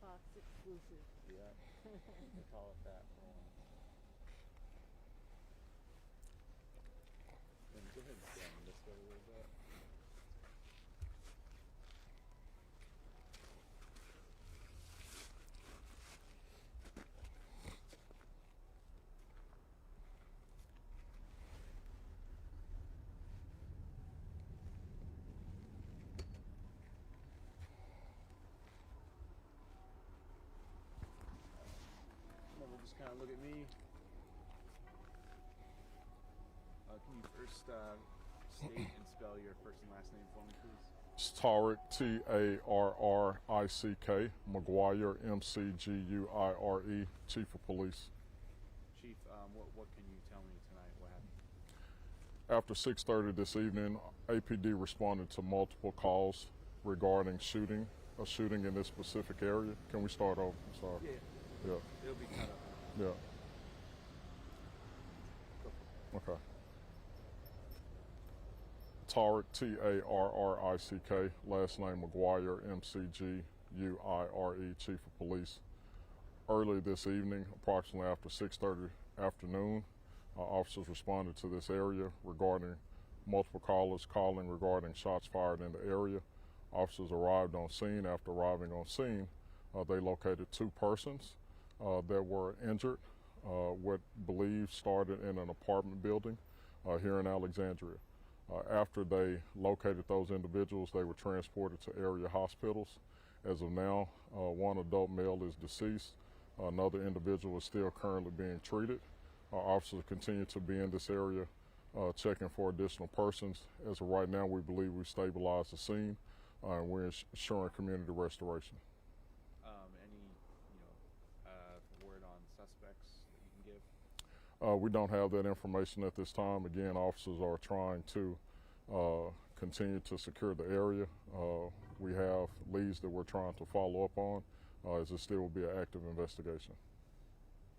Fox exclusive. Yeah, they call it that. And go ahead and stand this way a little bit. We'll just kind of look at me. Can you first state and spell your first and last name for me, please? It's Tarrick, Tarrick, McGuire, McGuire, Chief of Police. Chief, what can you tell me tonight? What happened? After 6:30 this evening, APD responded to multiple calls regarding a shooting in this specific area. Can we start over? I'm sorry. Yeah. It'll be cut up. Yeah. Okay. Tarrick, Tarrick, last name McGuire, McGuire, Chief of Police. Early this evening, approximately after 6:30 afternoon, officers responded to this area regarding multiple callers calling regarding shots fired in the area. Officers arrived on scene. After arriving on scene, they located two persons that were injured, what believed started in an apartment building here in Alexandria. After they located those individuals, they were transported to area hospitals. As of now, one adult male is deceased. Another individual is still currently being treated. Officers continue to be in this area checking for additional persons. As of right now, we believe we've stabilized the scene and we're ensuring community restoration. Any word on suspects that you can give? We don't have that information at this time. Again, officers are trying to continue to secure the area. We have leads that we're trying to follow up on, as it still will be an active investigation.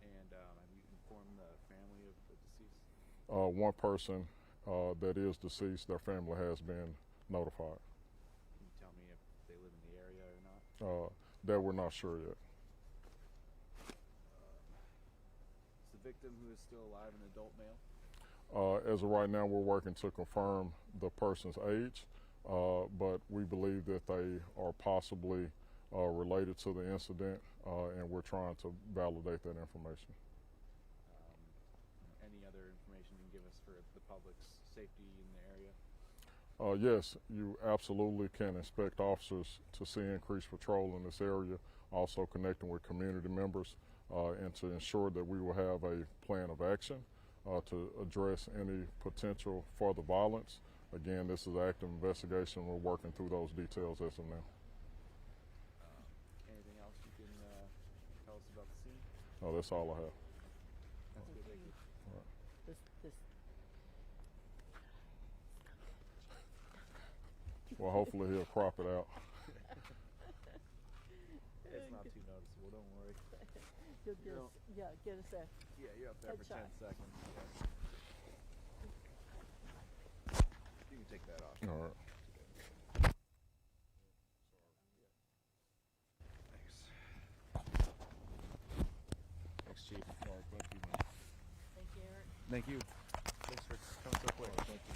And have you informed the family of the deceased? One person that is deceased, their family has been notified. Can you tell me if they live in the area or not? That we're not sure yet. Is the victim, who is still alive, an adult male? As of right now, we're working to confirm the person's age, but we believe that they are possibly related to the incident, and we're trying to validate that information. Any other information you can give us for the public's safety in the area? Yes, you absolutely can expect officers to see increased patrol in this area, also connecting with community members, and to ensure that we will have a plan of action to address any potential further violence. Again, this is an active investigation. We're working through those details as of now. Anything else you can tell us about the scene? No, that's all I have. That's good, thank you. All right. Well, hopefully he'll crop it out. It's not too noticeable, don't worry. You'll get us a Yeah, you're up there for 10 headshot. seconds. Yeah. You can take that off. All right. Thanks. Thanks, Chief. All right, thank you, man. Thank you, Eric. Thank you. Thanks for coming so quick. Thank you.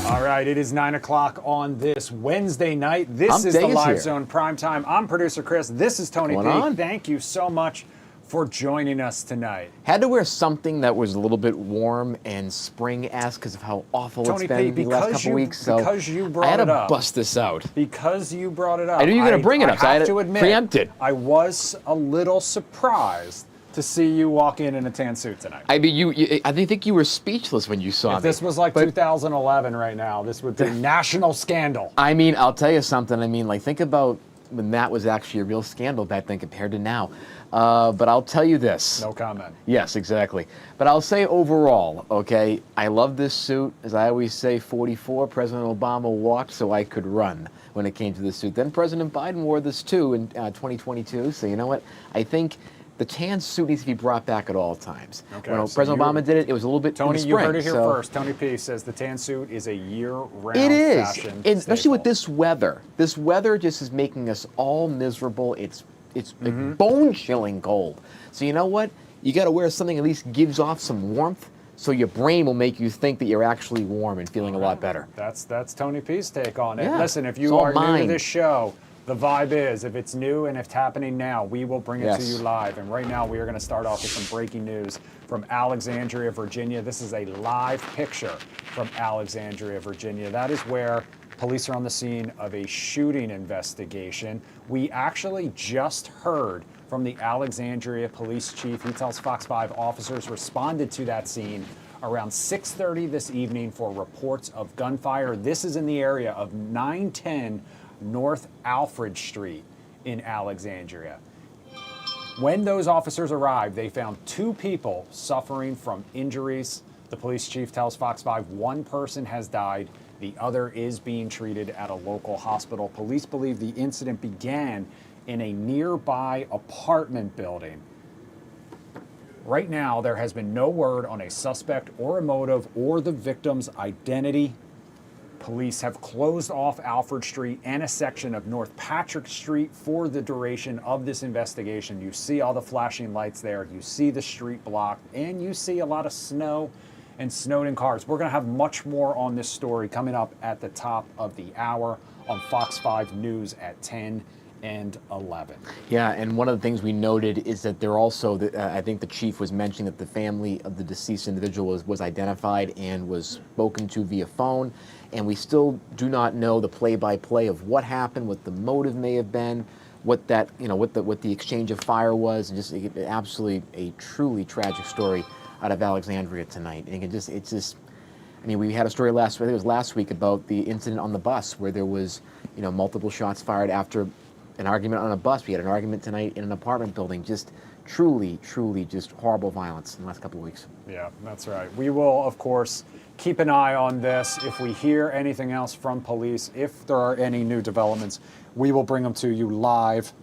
All right, it is 9 o'clock on this Wednesday night. This is the Live Zone Primetime. I'm producer Chris. This is Tony P. Thank you so much for joining us tonight. Had to wear something that was a little bit warm and spring-esque because of how awful it's been the last couple weeks. So because you brought I had it to up. bust this out. Because you brought it up. I knew you were going to bring it up, so I had to admit, preempt it. I was a little surprised to see you walk in a tan suit tonight. I mean, I think you were speechless when you saw me. If this was like 2011 right now, this would be national scandal. I mean, I'll tell you something. I mean, like, think about when that was actually a real scandal back then compared to now. But I'll tell you this. No comment. Yes, exactly. But I'll say overall, okay, I love this suit. As I always say, 44, President Obama walked so I could run when it came to this suit. Then President Biden wore this too in 2022. So you know what? I think the tan suit needs to be brought back at all times. Okay, when so President Obama did it, it was a little bit Tony, in the spring. you heard it here first. Tony P says the tan suit is a year-round fashion and especially staple. with this weather. This weather just is making us all miserable. It's like bone-chilling cold. So you know what? You got to wear something that at least gives off some warmth, so your brain will make you think that you're actually warm and feeling a lot better. That's Tony P's take on it. Yeah, Listen, if you are new to this show, the vibe is, if it's new and if it's happening now, we will bring it to you live. And right now, we are going to start off with some breaking news from Alexandria, Virginia. This is a live picture from Alexandria, Virginia. That is where police are on the scene of a shooting investigation. We actually just heard from the Alexandria police chief. He tells Fox 5 officers responded to that scene around 6:30 this evening for reports of gunfire. This is in the area of 910 North Alfred Street in Alexandria. When those officers arrived, they found 2 people suffering from injuries. The police chief tells Fox 5 one person has died. The other is being treated at a local hospital. Police believe the incident began in a nearby apartment building. Right now, there has been no word on a suspect or a motive or the victim's identity. Police have closed off Alfred Street and a section of North Patrick Street for the duration of this investigation. You see all the flashing lights there. You see the street blocked, and you see a lot of snow and snowed-in cars. We're going to have much more on this story coming up at the top of the hour on Fox 5 News at 10 and 11. Yeah, and one of the things we noted is that there also, I think the chief was mentioning that the family of the deceased individual was identified and was spoken to via phone, and we still do not know the play-by-play of what happened, what the motive may have been, what that, what the exchange of fire was, and just absolutely a truly tragic story out of Alexandria tonight. And it's just, I mean, we had a story I think it was last week about the incident on the bus where there was, multiple shots fired after an argument on a bus. We had an argument tonight in an apartment building. Just truly, truly just horrible violence in the last couple of weeks. Yeah, that's right. We will, of course, keep an eye on this. If we hear anything else from police, if there are any new developments, we will bring them to you live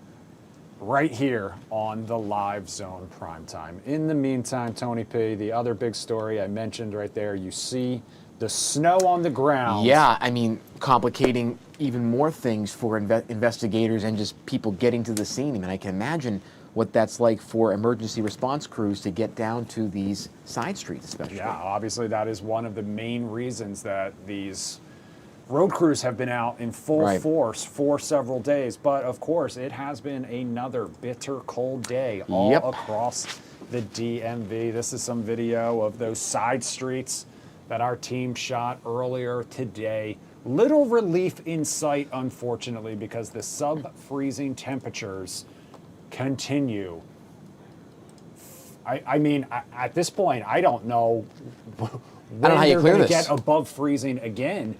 right here on the Live Zone Primetime. In the meantime, Tony P., the other big story I mentioned right there, you see the snow on the ground. Yeah, I mean, complicating even more things for investigators and just people getting to the scene. I mean, I can imagine what that's like for emergency response crews to get down to these side streets, especially. Yeah, obviously that is one of the main reasons that these road crews have been out in full force for several days. But of course, it has been another bitter cold day all across the DMV. This is some video of those side streets that our team shot earlier today. Little relief in sight, unfortunately, because the sub-freezing temperatures continue. I mean, at this point, I don't know when they're going to get above freezing again.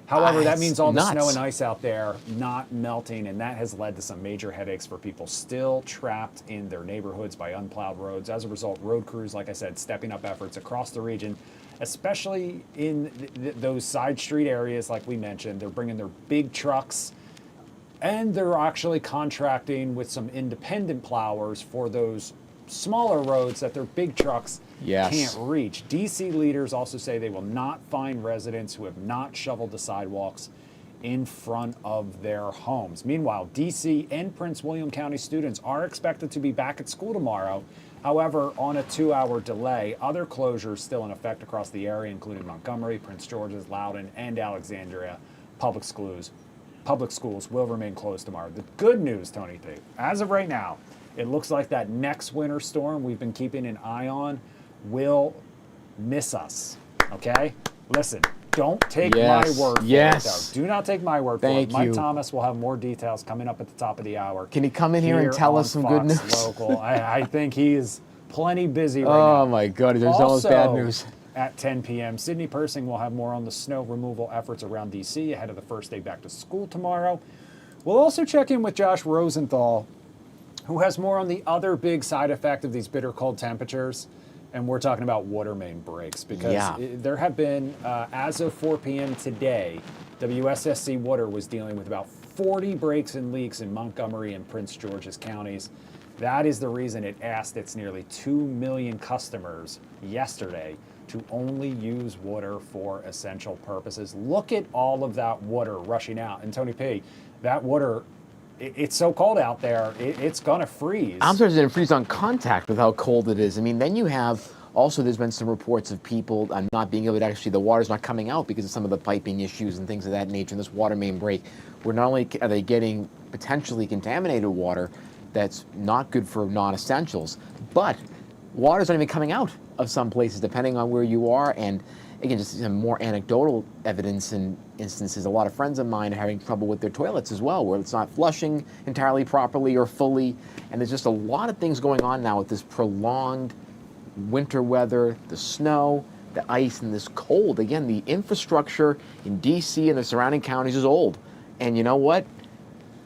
However, that means all the snow and ice out there not melting, and that has led to some major headaches for people still trapped in their neighborhoods by unplowed roads. As a result, road crews, like I said, stepping up efforts across the region, especially in those side street areas like we mentioned. They're bringing their big trucks, and they're actually contracting with some independent plowers for those smaller roads that their big trucks can't reach. DC leaders also say they will not fine residents who have not shoveled the sidewalks in front of their homes. Meanwhile, DC and Prince William County students are expected to be back at school tomorrow However, on a 2-hour delay, other closures still in effect across the area, including Montgomery, Prince George's, Loudoun, and Alexandria. Public schools will remain closed tomorrow. The good news, Tony P, as of right now, it looks like that next winter storm we've been keeping an eye on will miss us, okay? Listen, don't take my word for it, though. Do not take my word for it. Mike Thomas will have more details coming up at the top of the hour. Can he come in here and tell us some good news? Local. I think he's plenty busy right now. Oh, my God. There's almost bad news. At 10 p.m., Sydney Persing will have more on the snow removal efforts around D.C. ahead of the first day back to school tomorrow. We'll also check in with Josh Rosenthal, who has more on the other big side effect of these bitter cold temperatures. And we're talking about water main breaks, because there have been, as of 4 p.m. today, WSSC Water was dealing with about 40 breaks and leaks in Montgomery and Prince George's counties. That is the reason it asked its nearly 2 million customers yesterday to only use water for essential purposes. Look at all of that water rushing out. And Tony P, that water, it's so cold out there, it's gonna freeze. I'm sorry, it's gonna freeze on contact with how cold it is. I mean, then you have, also there's been some reports of people not being able to actually, the water's not coming out because of some of the piping issues and things of that nature, and this water main break, where not only are they getting potentially contaminated water that's not good for non-essentials, but water's not even coming out of some places, depending on where you are. And again, just some more anecdotal evidence and instances. A lot of friends of mine are having trouble with their toilets as well, where it's not flushing entirely properly or fully. And there's just a lot of things going on now with this prolonged winter weather, the snow, the ice, and this cold. Again, the infrastructure in DC and the surrounding counties is old. And you know what?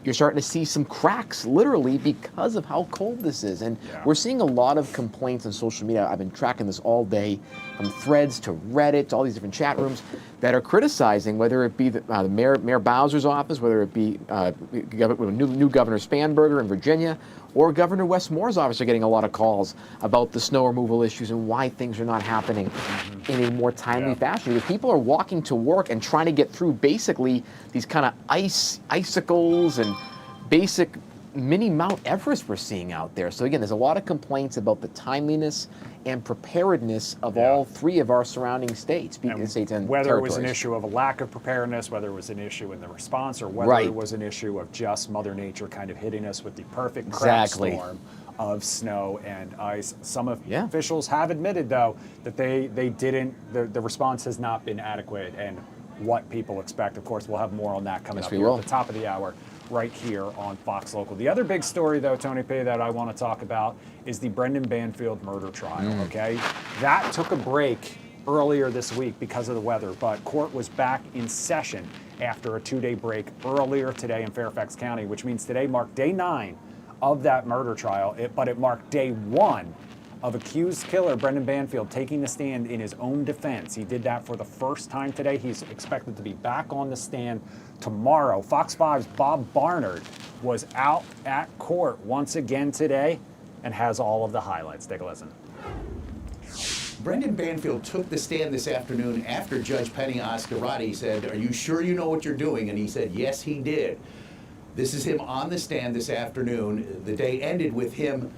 You're starting to see some cracks, literally, because of how cold this is. And we're seeing a lot of complaints on social media. I've been tracking this all day, from threads to Reddit, to all these different chat rooms that are criticizing, whether it be the Mayor Bowser's office, whether it be new Governor Spanberger in Virginia, or Governor Wes Moore's office are getting a lot of calls about the snow removal issues and why things are not happening in a more timely fashion. Because people are walking to work and trying to get through basically these kind of icicles and basic mini Mount Everest we're seeing out there. So again, there's a lot of complaints about the timeliness and preparedness of all three of our surrounding states, and whether it was an issue of a lack of preparedness, whether it was an issue in the response, or whether it was an issue of just Mother Nature kind of hitting us with the perfect crack storm of snow and ice. Some officials have admitted, though, that they didn't, the response has not been adequate, and what people expect. Of course, we'll have more on that coming up here at the top of the hour, right here on Fox Local. The other big story, though, Tony P, that I want to talk about is the Brendan Banfield murder trial, okay? That took a break earlier this week because of the weather, but court was back in session after a 2-day break earlier today in Fairfax County, which means today marked day 9 of that murder trial, but it marked day 1 of accused killer Brendan Banfield taking the stand in his own defense. He did that for the first time today. He's expected to be back on the stand tomorrow. Fox 5's Bob Barnard was out at court once again today and has all of the highlights. Take a listen. Brendan Banfield took the stand this afternoon after Judge Penny Oscarati said, "Are you sure you know what you're doing?" And he said, yes, he did. This is him on the stand this afternoon. The day ended with him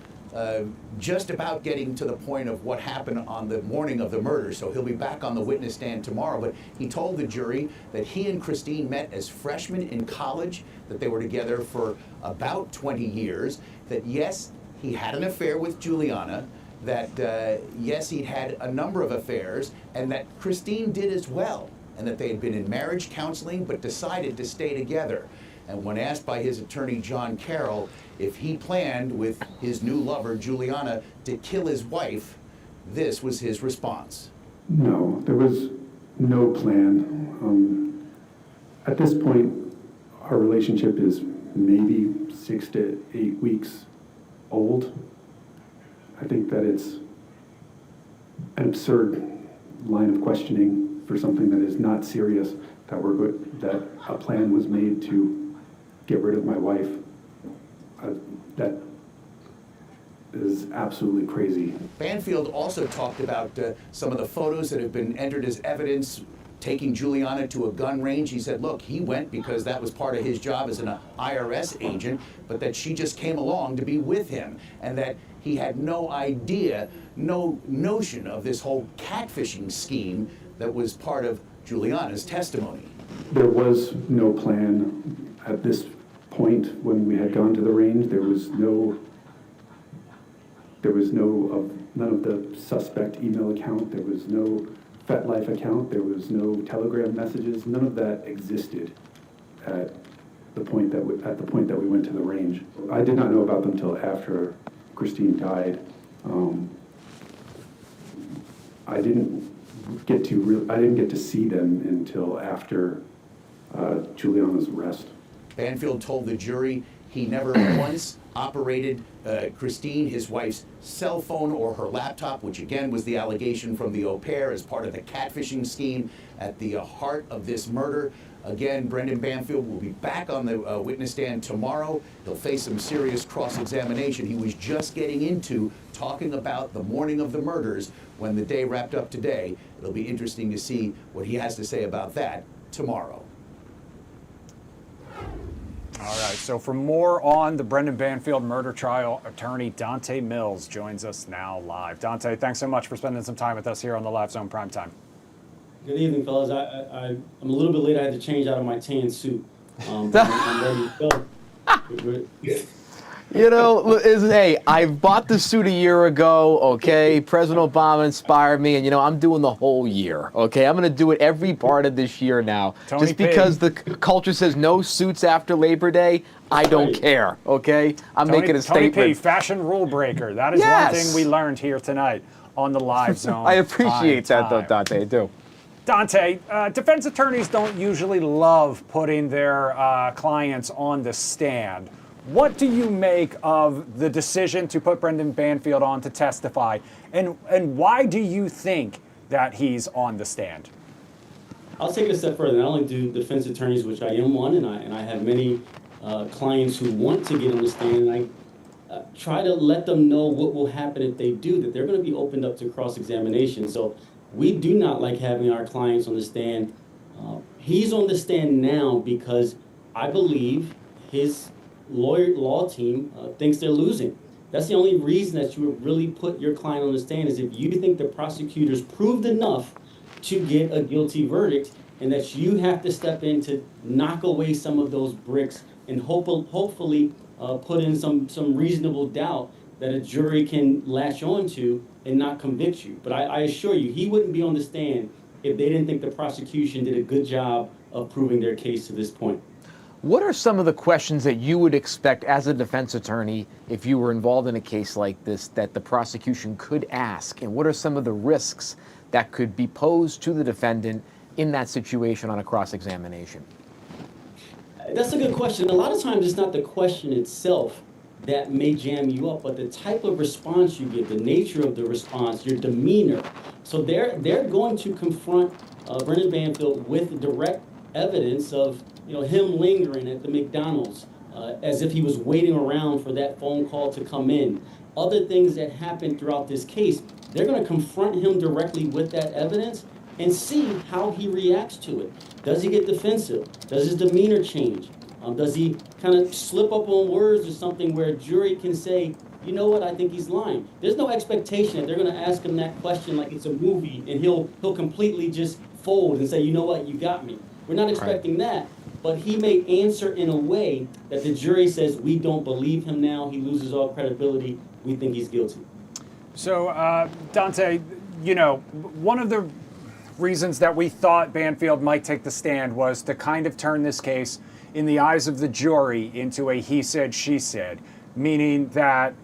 just about getting to the point of what happened on the morning of the murder. So he'll be back on the witness stand tomorrow. But he told the jury that he and Christine met as freshmen in college, that they were together for about 20 years, that yes, he had an affair with Juliana, that yes, he'd had a number of affairs, and that Christine did as well, and that they had been in marriage counseling but decided to stay together. And when asked by his attorney, John Carroll, if he planned with his new lover, Juliana, to kill his wife, this was his response. No, there was no plan. At this point, our relationship is maybe 6 to 8 weeks old. I think that it's an absurd line of questioning for something that is not serious, that a plan was made to get rid of my wife. That is absolutely crazy. Banfield also talked about some of the photos that have been entered as evidence taking Juliana to a gun range. He said, look, he went because that was part of his job as an IRS agent, but that she just came along to be with him, and that he had no idea, no notion of this whole catfishing scheme that was part of Juliana's testimony. There was no plan at this point when we had gone to the range. There was none of the suspect email account. There was no FetLife account. There was no Telegram messages. None of that existed at the point that we went to the range. I did not know about them until after Christine died. I didn't get to see them until after Juliana's arrest. Banfield told the jury he never once operated Christine, his wife's cell phone or her laptop, which again was the allegation from the au pair as part of the catfishing scheme at the heart of this murder. Again, Brendan Banfield will be back on the witness stand tomorrow. He'll face some serious cross-examination. He was just getting into talking about the morning of the murders when the day wrapped up today. It'll be interesting to see what he has to say about that tomorrow. All right, so for more on the Brendan Banfield murder trial, attorney Dante Mills joins us now live. Dante, thanks so much for spending some time with us here on the Live Zone Primetime. Good evening, fellas. I'm a little bit late. I had to change out of my tan suit. I'm ready to go. You know, hey, I bought the suit a year ago, okay? President Obama inspired me, and, you know, I'm doing the whole year, okay? I'm going to do it every part of this year now. Tony Just because the culture says no suits after Labor Day, I don't care, okay? I'm making a statement. Tony P, fashion rule breaker. That is one thing we learned here tonight on the Live Zone. I appreciate that, though, Dante, I do. Dante, defense attorneys don't usually love putting their clients on the stand. What do you make of the decision to put Brendan Banfield on to testify, and why do you think that he's on the stand? I'll take it a step further. Not only do defense attorneys, which I am one, and I have many clients who want to get on the stand, and I try to let them know what will happen if they do, that they're going to be opened up to cross-examination. So we do not like having our clients on the stand. He's on the stand now because I believe his law team thinks they're losing. That's the only reason that you would really put your client on the stand, is if you think the prosecutors proved enough to get a guilty verdict, and that you have to step in to knock away some of those bricks and hopefully put in some reasonable doubt that a jury can latch on to and not convict you. But I assure you, he wouldn't be on the stand if they didn't think the prosecution did a good job of proving their case to this point. What are some of the questions that you would expect as a defense attorney if you were involved in a case like this that the prosecution could ask? And what are some of the risks that could be posed to the defendant in that situation on a cross-examination? That's a good question. A lot of times it's not the question itself that may jam you up, but the type of response you give, the nature of the response, your demeanor. So they're going to confront Brendan Banfield with direct evidence of him lingering at the McDonald's as if he was waiting around for that phone call to come in. Other things that happened throughout this case, they're going to confront him directly with that evidence and see how he reacts to it. Does he get defensive? Does his demeanor change? Does he kind of slip up on words or something where a jury can say, you know what, I think he's lying? There's no expectation that they're going to ask him that question like it's a movie and he'll completely just fold and say, you know what, you got me. We're not expecting that, but he may answer in a way that the jury says, we don't believe him now, he loses all credibility, we think he's guilty. So, Dante, one of the reasons that we thought Banfield might take the stand was to kind of turn this case, in the eyes of the jury, into a he said, she said, meaning that,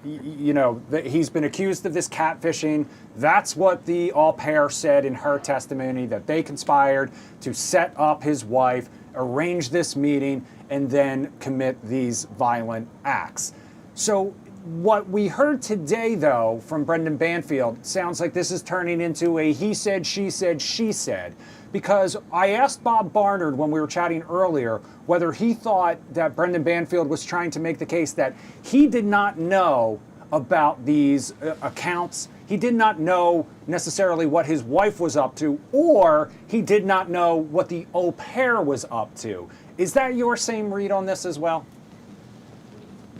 that he's been accused of this catfishing. That's what the au pair said in her testimony, that they conspired to set up his wife, arrange this meeting, and then commit these violent acts. So what we heard today, though, from Brendan Banfield sounds like this is turning into a he said, she said, because I asked Bob Barnard when we were chatting earlier whether he thought that Brendan Banfield was trying to make the case that he did not know about these accounts. he did not know necessarily what his wife was up to, or he did not know what the au pair was up to. Is that your same read on this as well?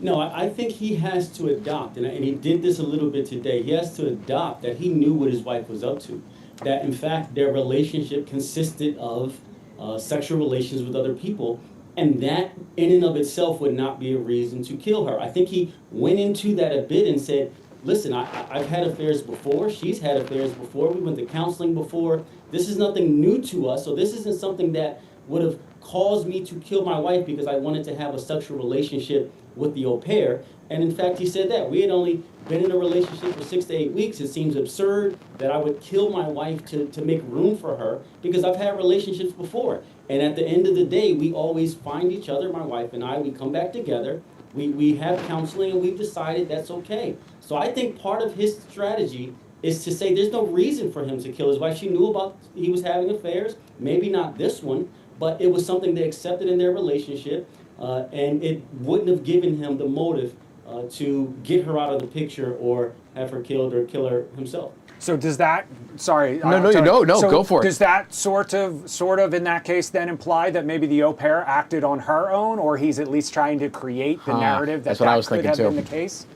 No, I think he has to adopt, and he did this a little bit today. He has to adopt that he knew what his wife was up to, that in fact their relationship consisted of sexual relations with other people, and that in and of itself would not be a reason to kill her. I think he went into that a bit and said, listen, I've had affairs before, she's had affairs before, we went to counseling before, this is nothing new to us, so this isn't something that would have caused me to kill my wife because I wanted to have a sexual relationship with the au pair. And in fact, he said that. We had only been in a relationship for 6 to 8 weeks. It seems absurd that I would kill my wife to make room for her because I've had relationships before. And at the end of the day, we always find each other, my wife and I, we come back together, we have counseling, and we've decided that's okay. So I think part of his strategy is to say there's no reason for him to kill his wife. She knew about he was having affairs, maybe not this one, but it was something they accepted in their relationship, and it wouldn't have given him the motive to get her out of the picture or have her killed or kill her himself. So does that, sorry. No, so go for it. Does that sort of in that case then imply that maybe the au pair acted on her own, or he's at least trying to create the narrative that could have been the case?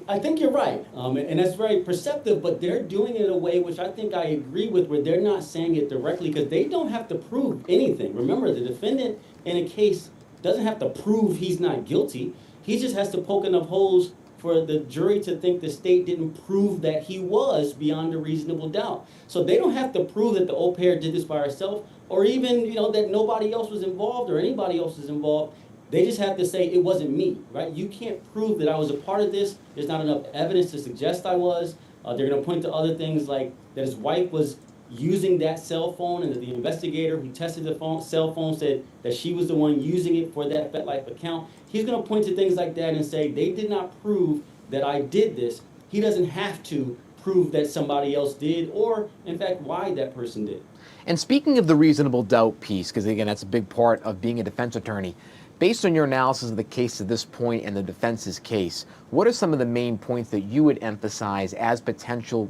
I think you're right, and that's very perceptive, but they're doing it in a way which I think I agree with, where they're not saying it directly because they don't have to prove anything. Remember, the defendant in a case doesn't have to prove he's not guilty. He just has to poke enough holes for the jury to think the state didn't prove that he was beyond a reasonable doubt. So they don't have to prove that the au pair did this by herself, or even that nobody else was involved or anybody else is involved. They just have to say it wasn't me, right? You can't prove that I was a part of this. There's not enough evidence to suggest I was. They're going to point to other things like that his wife was using that cell phone, and that the investigator who tested the cell phone said that she was the one using it for that FetLife account. He's going to point to things like that and say they did not prove that I did this. He doesn't have to prove that somebody else did, or in fact why that person did. And speaking of the reasonable doubt piece, because again that's a big part of being a defense attorney, based on your analysis of the case to this point and the defense's case, what are some of the main points that you would emphasize as potential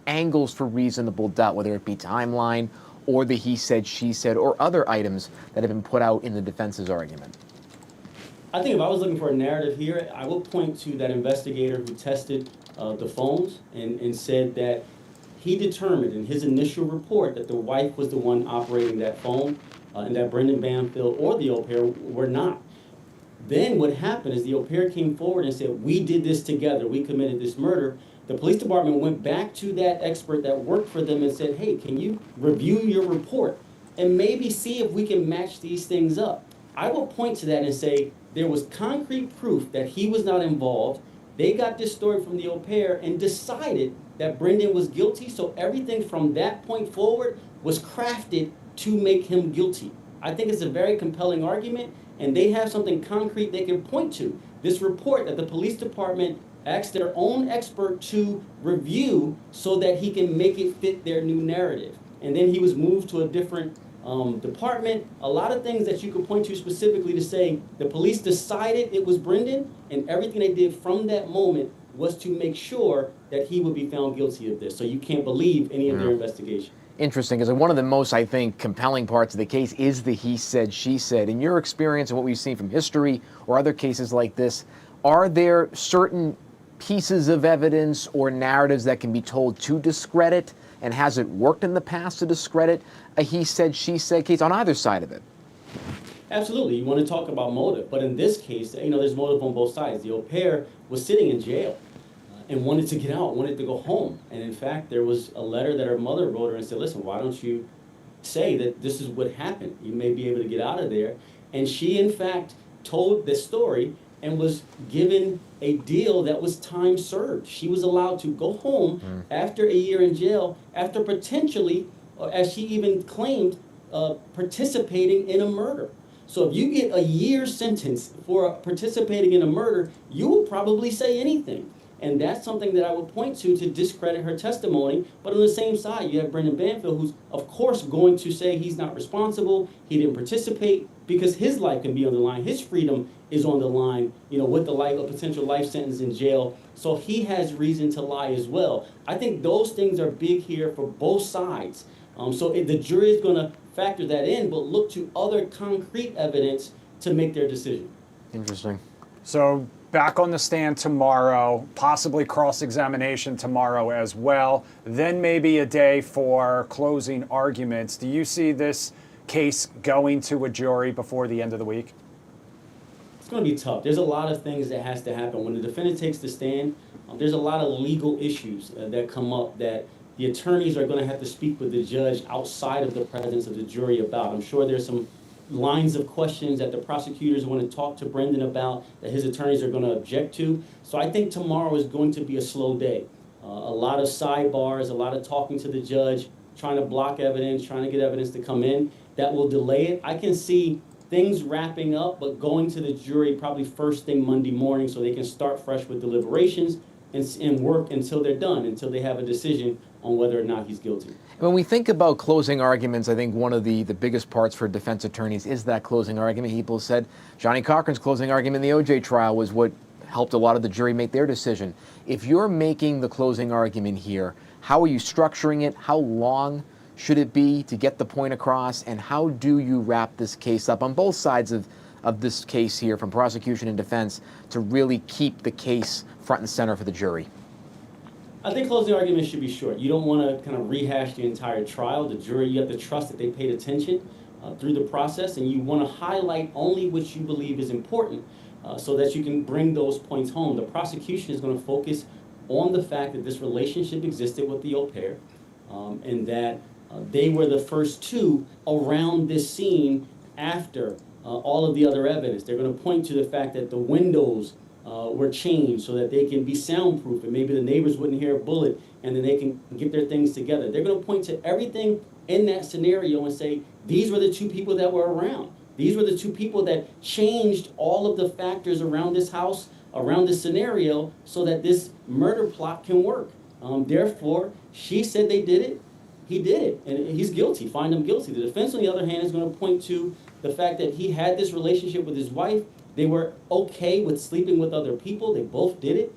angles for reasonable doubt, whether it be timeline or the he said, she said, or other items that have been put out in the defense's argument? I think if I was looking for a narrative here, I would point to that investigator who tested the phones and said that he determined in his initial report that the wife was the one operating that phone, and that Brendan Banfield or the au pair were not. Then what happened is the au pair came forward and said, we did this together, we committed this murder. The police department went back to that expert that worked for them and said, hey, can you review your report and maybe see if we can match these things up? I will point to that and say there was concrete proof that he was not involved. They got this story from the au pair and decided that Brendan was guilty, so everything from that point forward was crafted to make him guilty. I think it's a very compelling argument, and they have something concrete they can point to. This report that the police department asked their own expert to review so that he can make it fit their new narrative. And then he was moved to a different department. A lot of things that you could point to specifically to say the police decided it was Brendan, and everything they did from that moment was to make sure that he would be found guilty of this. So you can't believe any of their investigation. Interesting, because one of the most, I think, compelling parts of the case is the he said, she said. In your experience and what we've seen from history or other cases like this, are there certain pieces of evidence or narratives that can be told to discredit, and has it worked in the past to discredit a he said, she said case on either side of it? Absolutely. You want to talk about motive, but in this case, there's motive on both sides. The au pair was sitting in jail and wanted to get out, wanted to go home. And in fact, there was a letter that her mother wrote her and said, listen, why don't you say that this is what happened? You may be able to get out of there. And she, in fact, told this story and was given a deal that was time served. She was allowed to go home after a year in jail, after potentially, as she even claimed, participating in a murder. So if you get a year sentence for participating in a murder, you will probably say anything. And that's something that I would point to discredit her testimony. But on the same side, you have Brendan Banfield, who's, of course, going to say he's not responsible, he didn't participate, because his life can be on the line. His freedom is on the line, with the a potential life sentence in jail. So he has reason to lie as well. I think those things are big here for both sides. So the jury is going to factor that in, but look to other concrete evidence to make their decision. Interesting. So back on the stand tomorrow, possibly cross-examination tomorrow as well. Then maybe a day for closing arguments. Do you see this case going to a jury before the end of the week? It's going to be tough. There's a lot of things that has to happen. When the defendant takes the stand, there's a lot of legal issues that come up that the attorneys are going to have to speak with the judge outside of the presence of the jury about. I'm sure there's some lines of questions that the prosecutors want to talk to Brendan about that his attorneys are going to object to. So I think tomorrow is going to be a slow day. A lot of sidebars, a lot of talking to the judge, trying to block evidence, trying to get evidence to come in. That will delay it. I can see things wrapping up, but going to the jury probably first thing Monday morning so they can start fresh with deliberations and work until they're done, until they have a decision on whether or not he's guilty. When we think about closing arguments, I think one of the biggest parts for defense attorneys is that closing argument. People said Johnny Cochran's closing argument in the OJ trial was what helped a lot of the jury make their decision. If you're making the closing argument here, how are you structuring it? How long should it be to get the point across? And how do you wrap this case up on both sides of this case here, from prosecution and defense, to really keep the case front and center for the jury? I think closing arguments should be short. You don't want to kind of rehash the entire trial. The jury, you have to trust that they paid attention through the process, and you want to highlight only what you believe is important so that you can bring those points home. The prosecution is going to focus on the fact that this relationship existed with the au pair and that they were the first two around this scene after all of the other evidence. They're going to point to the fact that the windows were changed so that they can be soundproof and maybe the neighbors wouldn't hear a bullet and then they can get their things together. They're going to point to everything in that scenario and say, these were the two people that were around. These were the two people that changed all of the factors around this house, around this scenario, so that this murder plot can work. Therefore, she said they did it. He did it, and he's guilty. Find him guilty. The defense, on the other hand, is going to point to the fact that he had this relationship with his wife. They were okay with sleeping with other people. They both did it.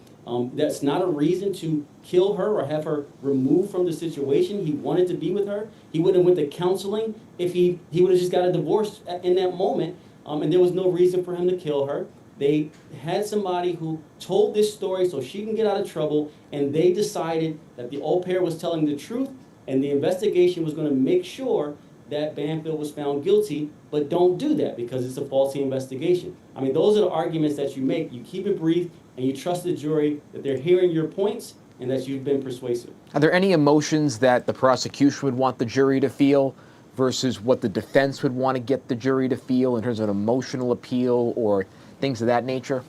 That's not a reason to kill her or have her removed from the situation. He wanted to be with her. He wouldn't have went to counseling if he would have just got a divorce in that moment, and there was no reason for him to kill her. They had somebody who told this story so she can get out of trouble, and they decided that the au pair was telling the truth, and the investigation was going to make sure that Banfield was found guilty, but don't do that because it's a faulty investigation. I mean, those are the arguments that you make. You keep it brief, and you trust the jury that they're hearing your points and that you've been persuasive. Are there any emotions that the prosecution would want the jury to feel versus what the defense would want to get the jury to feel in terms of an emotional appeal or things of that nature?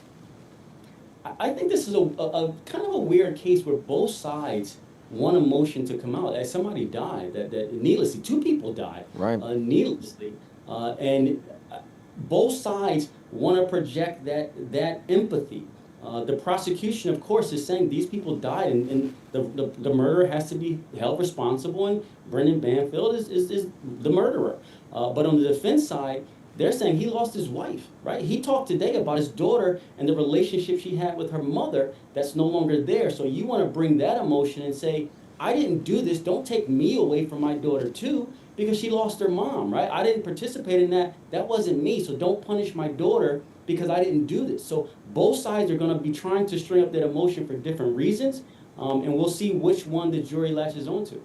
I think this is a kind of a weird case where both sides want emotion to come out. Somebody died, that needlessly, two people died, right. Needlessly, and both sides want to project that empathy. The prosecution, of course, is saying these people died, and the murderer has to be held responsible, and Brendan Banfield is the murderer. But on the defense side, they're saying he lost his wife, right? He talked today about his daughter and the relationship she had with her mother that's no longer there. So you want to bring that emotion and say, I didn't do this. Don't take me away from my daughter too, because she lost her mom, right? I didn't participate in that. That wasn't me. So don't punish my daughter because I didn't do this. So both sides are going to be trying to string up that emotion for different reasons. And we'll see which one the jury latches onto.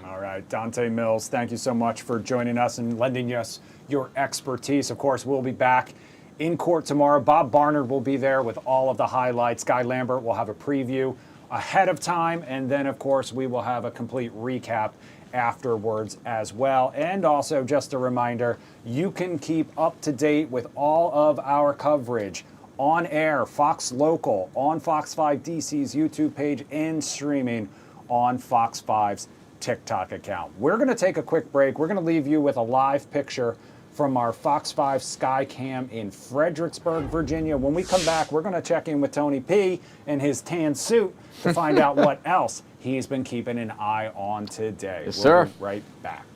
All right, Dante Mills, thank you so much for joining us and lending us your expertise. Of course, we'll be back in court tomorrow. Bob Barnard will be there with all of the highlights. Guy Lambert will have a preview ahead of time, and then, of course, we will have a complete recap afterwards as well. And also, just a reminder, you can keep up to date with all of our coverage on air, Fox Local, on Fox 5 DC's YouTube page, and streaming on Fox 5's TikTok account. We're going to take a quick break. We're going to leave you with a live picture from our Fox 5 Skycam in Fredericksburg, Virginia. When we come back, we're going to check in with Tony P in his tan suit to find out what else he's been keeping an eye on today. Yes, we'll sir. be right back.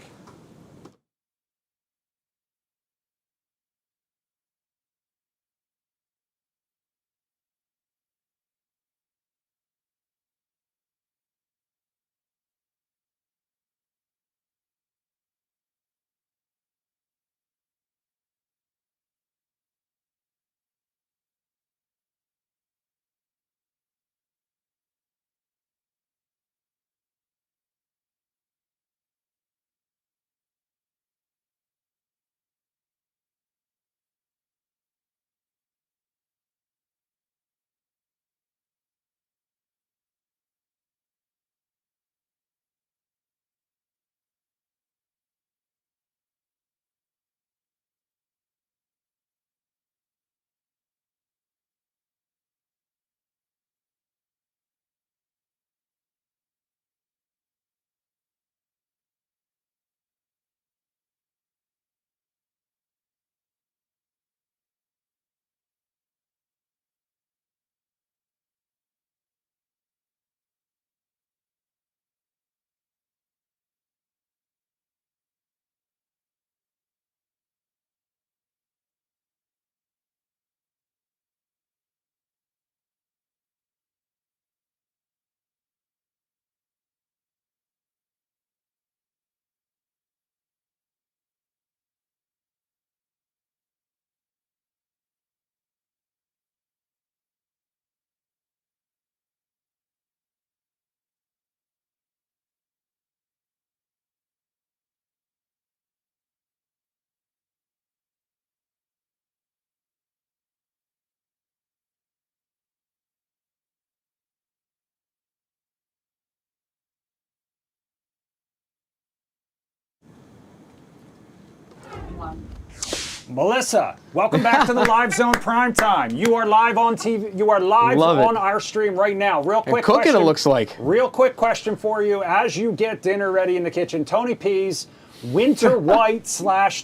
Melissa, welcome back to the Live Zone Primetime. You are live on TV. You are live on our stream right now. Real quick cooking, question. it looks like. Real quick question for you as you get dinner ready in the kitchen. Tony P's winter white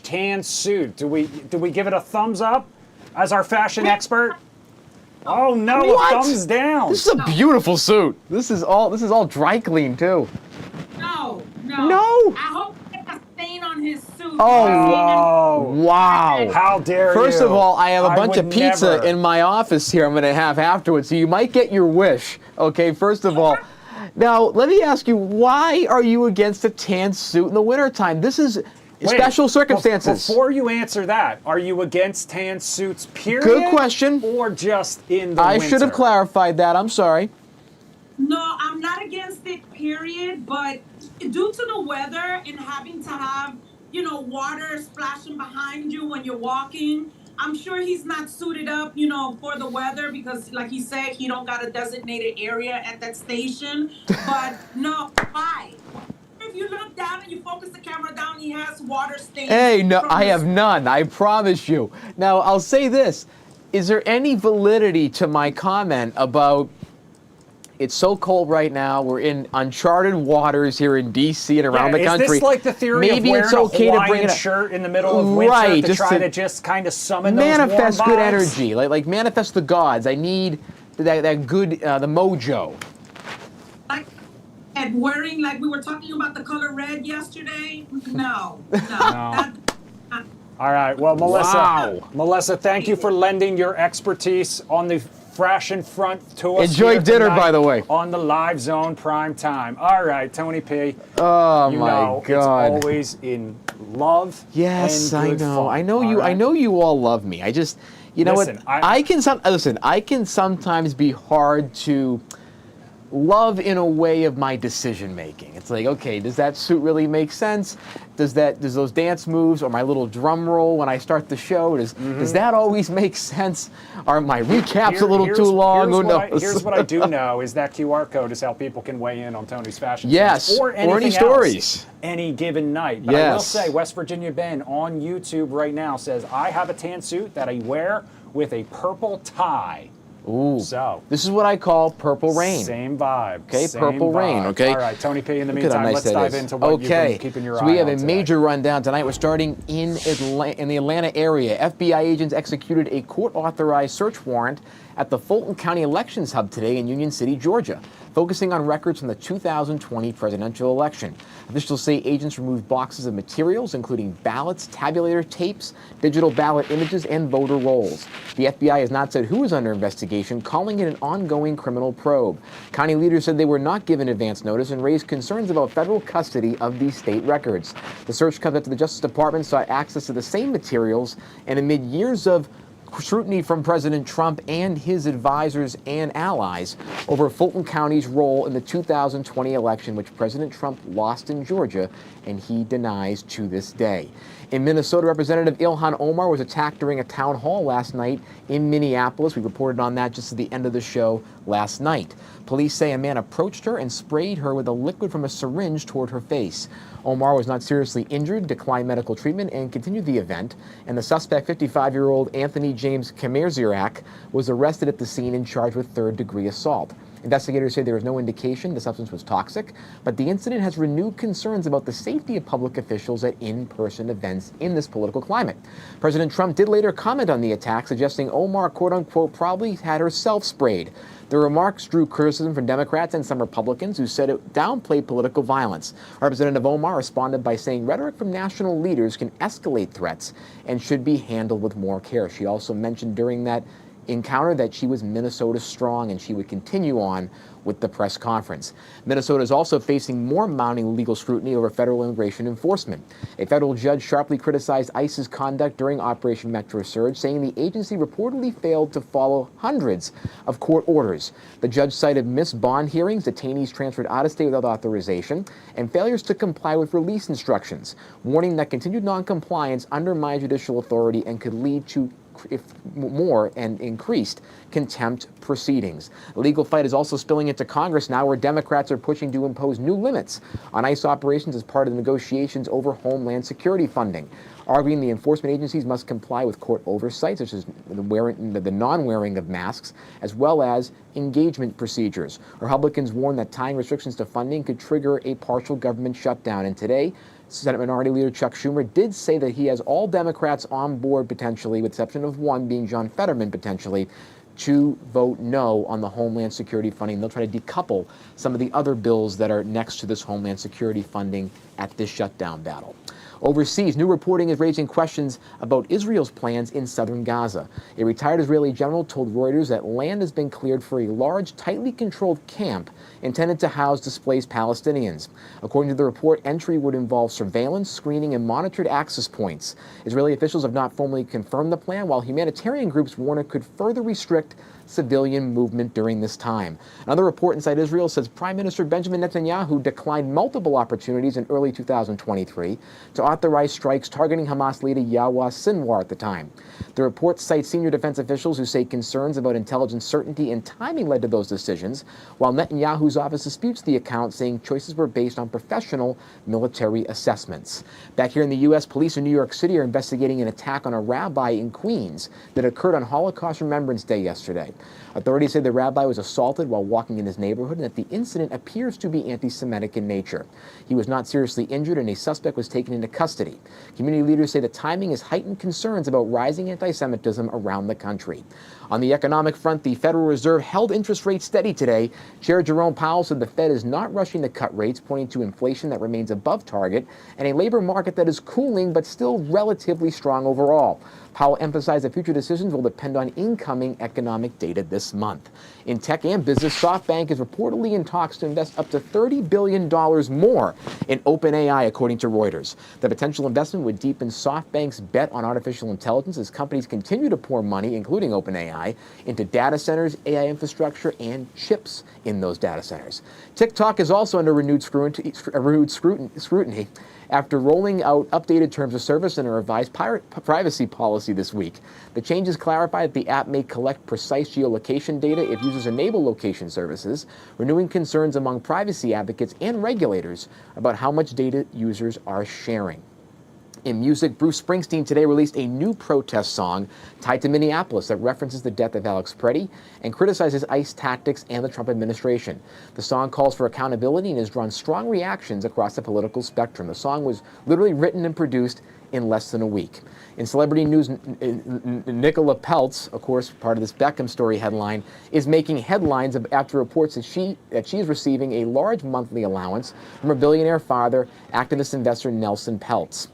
/ tan suit. Do we give it a thumbs up as our fashion expert? Oh no, What? a thumbs down. This is a beautiful suit. This is all dry clean too. No. No. I hope there's a stain on his suit. Oh, Wow. how dare you. First of all, I have a bunch of would pizza never. in my office here I'm going to have afterwards, so you might get your wish. Okay, first of all. Now, let me ask you, why are you against a tan suit in the wintertime? This is special circumstances. Before you answer that, are you against tan suits, period? Good question. Or just in the I winter? should have clarified that. I'm sorry. No, I'm not against it, period. But due to the weather and having to have, water splashing behind you when you're walking, I'm sure he's not suited up, for the weather because, like he said, he don't got a designated area at that station. But no, why? If you look down and you focus the camera down, he has water stains. Hey, no, I have none. I promise you. Now, I'll say this. Is there any validity to my comment about it's so cold right now, we're in uncharted waters here in D.C. and around the country. Is this like the theory Maybe of wearing it's okay a to Hawaiian bring it shirt in the middle of winter Right, to just try to to just kind of summon manifest those warm good vibes? energy, like manifest the gods. I need that good, the mojo. Like, and wearing, like we were talking about the color red yesterday. No. That, All right. Well, Wow. Melissa, thank you for lending your expertise on the fashion front to us. Enjoy here dinner, tonight by the way. On the Live Zone Prime Time. All right, Tony P. Oh you my know, God. It's always in love. Yes, and I good know. fun, I know all you. I right? know you all love me. I just, Listen, what? I can sometimes be hard to love in a way of my decision making. It's like, okay, does that suit really make sense? Does those dance moves or my little drum roll when I start the show, does that always make sense? Are my recaps a little too long? Who knows? Here's what I do know is that QR code is how people can weigh in on Tony's fashion Yes, sense or anything or any else stories. any given night. But I will Yes. say, West Virginia Ben on YouTube right now says, I have a tan suit that I wear with a purple tie Ooh. So this is what I call purple rain. Same vibe. Okay, same purple rain. vibe. Okay. All right, Tony P. In the Look at how meantime, nice let's that dive is. into what you've been keeping your eye on. So we have a today. major rundown tonight. We're starting in the Atlanta area. FBI agents executed a court-authorized search warrant at the Fulton County Elections Hub today in Union City, Georgia, focusing on records from the 2020 presidential election. Officials say agents removed boxes of materials, including ballots, tabulator tapes, digital ballot images, and voter rolls. The FBI has not said who is under investigation, calling it an ongoing criminal probe. County leaders said they were not given advance notice and raised concerns about federal custody of these state records. The search comes after the Justice Department sought access to the same materials, and amid years of scrutiny from President Trump and his advisors and allies over Fulton County's role in the 2020 election, which President Trump lost in Georgia, and he denies to this day. In Minnesota, Representative Ilhan Omar was attacked during a town hall last night in Minneapolis. We reported on that just at the end of the show last night. Police say a man approached her and sprayed her with a liquid from a syringe toward her face. Omar was not seriously injured, declined medical treatment, and continued the event. And the suspect, 55-year-old Anthony James Kamerzirak, was arrested at the scene and charged with third-degree assault. Investigators say there is no indication the substance was toxic, but the incident has renewed concerns about the safety of public officials at in-person events in this political climate. President Trump did later comment on the attack, suggesting Omar, quote-unquote, probably had herself sprayed. The remarks drew criticism from Democrats and some Republicans who said it downplayed political violence. Representative Omar responded by saying rhetoric from national leaders can escalate threats and should be handled with more care. She also mentioned during that encounter that she was Minnesota strong and she would continue on with the press conference. Minnesota is also facing more mounting legal scrutiny over federal immigration enforcement. A federal judge sharply criticized ICE's conduct during Operation Metro Surge, saying the agency reportedly failed to follow hundreds of court orders. The judge cited missed bond hearings, detainees transferred out of state without authorization, and failures to comply with release instructions, warning that continued noncompliance undermines judicial authority and could lead to more and increased contempt proceedings. The legal fight is also spilling into Congress now, where Democrats are pushing to impose new limits on ICE operations as part of the negotiations over Homeland Security funding, arguing the enforcement agencies must comply with court oversight, such as the non-wearing of masks, as well as engagement procedures. Republicans warn that tying restrictions to funding could trigger a partial government shutdown. And today, Senate Minority Leader Chuck Schumer did say that he has all Democrats on board potentially, with the exception of one being John Fetterman potentially, to vote no on the Homeland Security funding. They'll try to decouple some of the other bills that are next to this Homeland Security funding at this shutdown battle. Overseas, new reporting is raising questions about Israel's plans in southern Gaza. A retired Israeli general told Reuters that land has been cleared for a large, tightly controlled camp intended to house displaced Palestinians. According to the report, entry would involve surveillance, screening, and monitored access points. Israeli officials have not formally confirmed the plan, while humanitarian groups warn it could further restrict civilian movement during this time. Another report inside Israel says Prime Minister Benjamin Netanyahu declined multiple opportunities in early 2023 to authorize strikes targeting Hamas leader Yahya Sinwar at the time. The report cites senior defense officials who say concerns about intelligence certainty and timing led to those decisions, while Netanyahu's office disputes the account, saying choices were based on professional military assessments. Back here in the U.S., police in New York City are investigating an attack on a rabbi in Queens that occurred on Holocaust Remembrance Day yesterday. Authorities say the rabbi was assaulted while walking in his neighborhood and that the incident appears to be anti-Semitic in nature. He was not seriously injured and a suspect was taken into custody. Community leaders say the timing has heightened concerns about rising anti-Semitism around the country. On the economic front, the Federal Reserve held interest rates steady today. Chair Jerome Powell said the Fed is not rushing to cut rates, pointing to inflation that remains above target and a labor market that is cooling but still relatively strong overall. Powell emphasized that future decisions will depend on incoming economic data this month. In tech and business, SoftBank is reportedly in talks to invest up to $30 billion more in OpenAI, according to Reuters. The potential investment would deepen SoftBank's bet on artificial intelligence as companies continue to pour money, including OpenAI, into data centers, AI infrastructure, and chips in those data centers. TikTok is also under renewed scrutiny after rolling out updated terms of service and a revised privacy policy this week. The changes clarify that the app may collect precise geolocation data if users enable location services, renewing concerns among privacy advocates and regulators about how much data users are sharing. In music, Bruce Springsteen today released a new protest song tied to Minneapolis that references the death of Alex Preddy and criticizes ICE tactics and the Trump administration. The song calls for accountability and has drawn strong reactions across the political spectrum. The song was literally written and produced in less than a week. In celebrity news, Nicola Peltz, of course, part of this Beckham story headline, is making headlines after reports that she is receiving a large monthly allowance from her billionaire father, activist investor Nelson Peltz.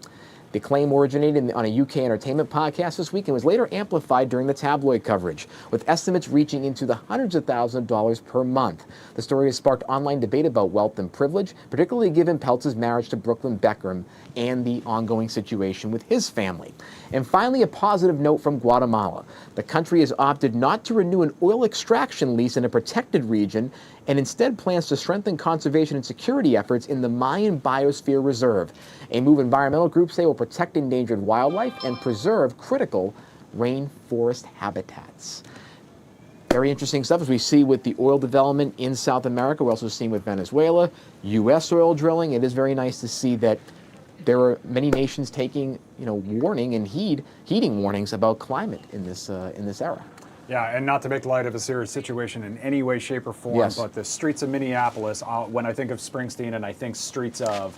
The claim originated on a UK entertainment podcast this week and was later amplified during the tabloid coverage, with estimates reaching into the hundreds of thousands of dollars per month. The story has sparked online debate about wealth and privilege, particularly given Peltz's marriage to Brooklyn Beckham and the ongoing situation with his family. And finally, a positive note from Guatemala. The country has opted not to renew an oil extraction lease in a protected region and instead plans to strengthen conservation and security efforts in the Mayan Biosphere Reserve, a move environmental groups say will protect endangered wildlife and preserve critical rainforest habitats. Very interesting stuff as we see with the oil development in South America. We're also seeing with Venezuela, U.S. oil drilling. It is very nice to see that there are many nations taking, warning and heeding warnings about climate in this era. Yeah, and not to make light of a serious situation in any way, shape, or form, Yes. but the streets of Minneapolis, when I think of Springsteen and I think streets of,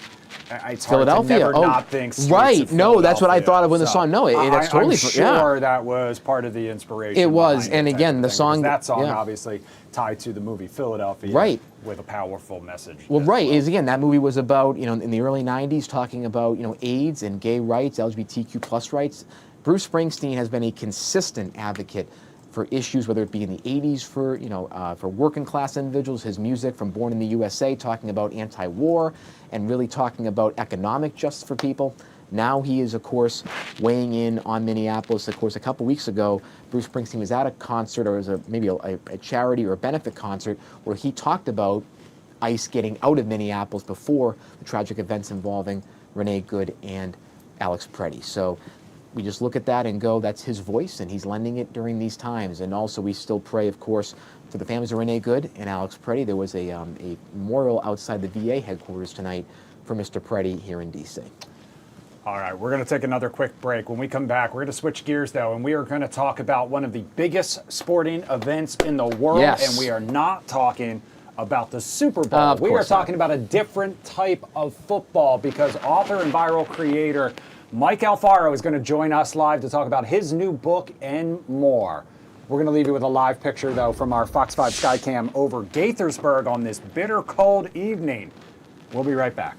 it's Philadelphia. hard to never not think streets right. of No, that's what I Philadelphia. thought of when the song. No, that's totally. I'm sure that was part of the inspiration. It was, behind and type again, of the thing, song. because that song yeah. obviously tied to the movie Philadelphia, Right. with a powerful message. Well, as right. Is again that movie was about in the early '90s talking about AIDS and gay rights, LGBTQ plus rights. Bruce Springsteen has been a consistent advocate for issues, whether it be in the '80s for working class individuals. His music from Born in the USA talking about anti-war and really talking about economic justice for people. Now he is, of course, weighing in on Minneapolis. Of course, a couple weeks ago, Bruce Springsteen was at a concert, or it was maybe a charity or a benefit concert, where he talked about ICE getting out of Minneapolis before the tragic events involving Renee Good and Alex Preddy. So we just look at that and go, that's his voice, and he's lending it during these times. And also, we still pray, of course, for the families of Renee Good and Alex Preddy. There was a memorial outside the VA headquarters tonight for Mr. Preddy here in D.C. All right, we're going to take another quick break. When we come back, we're going to switch gears, though, and we are going to talk about one of the biggest sporting events in the world, Yes. and we are not talking about the Super Bowl. We are talking about a different type of football, because author and viral creator Mike Alfaro is going to join us live to talk about his new book and more. We're going to leave you with a live picture, though, from our Fox 5 Skycam over Gaithersburg on this bitter cold evening. We'll be right back.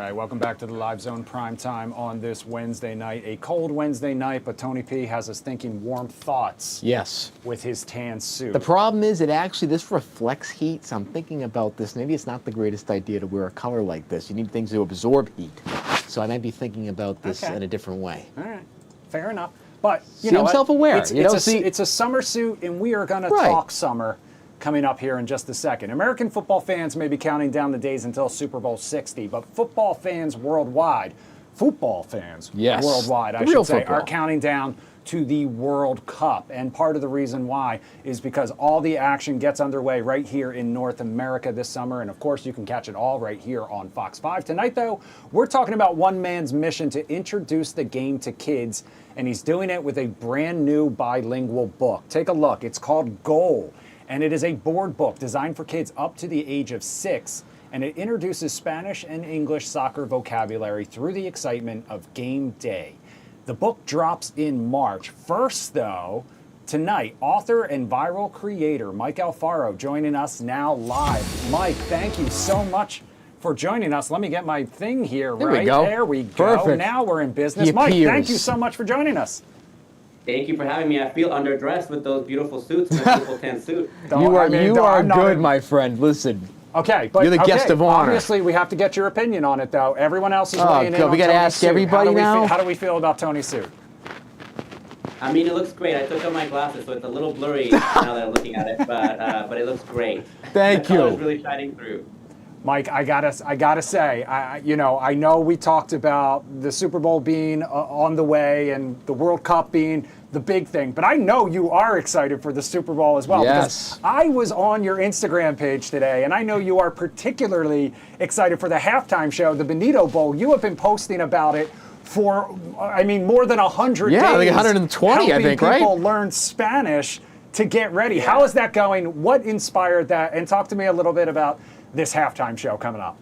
right, welcome back to the Live Zone Primetime on this Wednesday night. A cold Wednesday night, but Tony P has us thinking warm thoughts. Yes. With his tan suit. The problem is this reflects heat, so I'm thinking about this. Maybe it's not the greatest idea to wear a color like this. You need things to absorb heat. So I might be thinking about this in a different way. All right, fair enough. But, you know, I'm self-aware. It's a summer suit, and we are going to talk summer coming up here in just a second. American football fans may be counting down the days until Super Bowl 60, but football fans worldwide, worldwide, I should say, are counting down to the World Cup. And part of the reason why is because all the action gets underway right here in North America this summer. And of course, you can catch it all right here on Fox 5. Tonight, though, we're talking about one man's mission to introduce the game to kids. And he's doing it with a brand new bilingual book. Take a look. It's called Goal. And it is a board book designed for kids up to the age of 6. And it introduces Spanish and English soccer vocabulary through the excitement of game day. The book drops in March. First, though, tonight, author and viral creator Mike Alfaro joining us now live. Mike, thank you so much for joining us. Let me get my thing here. There we go. There we go. Perfect. Now we're in business. Mike, thank you so much for joining us. Thank you for having me. I feel underdressed with those beautiful suits and a beautiful tan suit. You are good, my friend. Listen. Okay, but you're the guest of honor. Obviously, we have to get your opinion on it, though. Everyone else is weighing in on we got to ask everybody now. How do we feel about Tony's suit? I mean, it looks great. I took off my glasses, so it's a little blurry now that I'm looking at it, but it looks great. Thank you. The color's really shining through. Mike, I gotta say, I know we talked about the Super Bowl being on the way and the World Cup being the big thing, but I know you are excited for the Super Bowl as well. Yes. Because I was on your Instagram page today, and I know you are particularly excited for the halftime show, the Benito Bowl. You have been posting about it for, more than 100 days. Yeah, like 120, I think, right? Helping people learn Spanish to get ready. Yeah. How is that going? What inspired that? And talk to me a little bit about this halftime show coming up.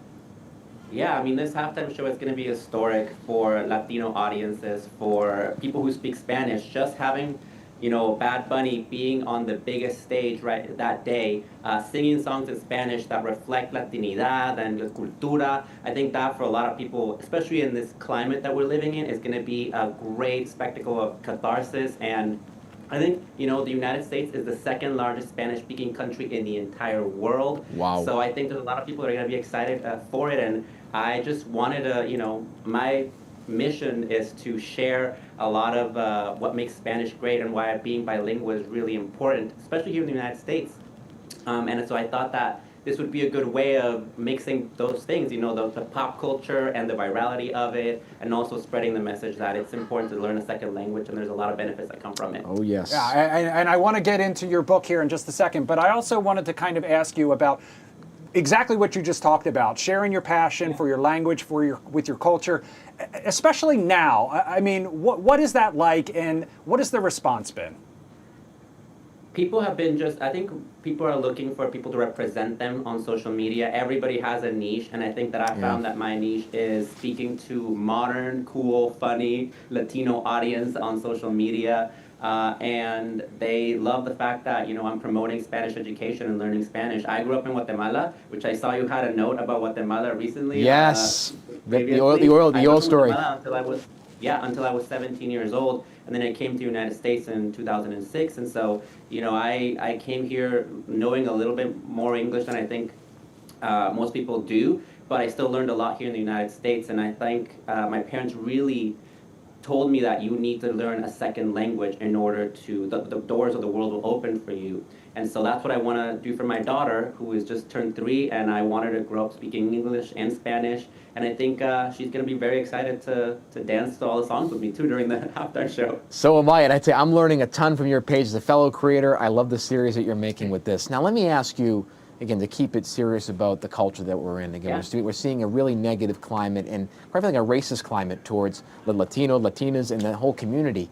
Yeah, this halftime show is going to be historic for Latino audiences, for people who speak Spanish. Just having, Bad Bunny being on the biggest stage right that day, singing songs in Spanish that reflect Latinidad and la cultura. I think that for a lot of people, especially in this climate that we're living in, is going to be a great spectacle of catharsis. And I think, the United States is the second largest Spanish-speaking country in the entire world. Wow. So I think there's a lot of people that are going to be excited for it. And I just wanted to, my mission is to share a lot of what makes Spanish great and why being bilingual is really important, especially here in the United States. And so I thought that this would be a good way of mixing those things, the pop culture and the virality of it, and also spreading the message that it's important to learn a second language, and there's a lot of benefits that come from it. Oh, yes. Yeah, and I want to get into your book here in just a second, but I also wanted to kind of ask you about exactly what you just talked about, sharing your passion for your language, with your culture, especially now. What is that like, and what has the response been? People have been I think people are looking for people to represent them on social media. Everybody has a niche, and I think that I found that my niche is speaking to modern, cool, funny Latino audience on social media. And they love the fact that, I'm promoting Spanish education and learning Spanish. I grew up in Guatemala, which I saw you had a note about Guatemala recently. Yes, the oil story. Until I was 17 years old. And then I came to the United States in 2006. And so, I came here knowing a little bit more English than I think most people do. But I still learned a lot here in the United States. And I think my parents really told me that you need to learn a second language in order to, the doors of the world will open for you. And so that's what I want to do for my daughter, who has just turned 3, and I want her to grow up speaking English and Spanish. And I think she's going to be very excited to dance to all the songs with me, too, during the halftime show. So am I, and I'd say I'm learning a ton from your page as a fellow creator. I love the series that you're making with this. Now, let me ask you, again, to keep it serious about the culture that we're in. Again, we're seeing a really negative climate, and quite frankly, a racist climate towards the Latinas, and the whole community.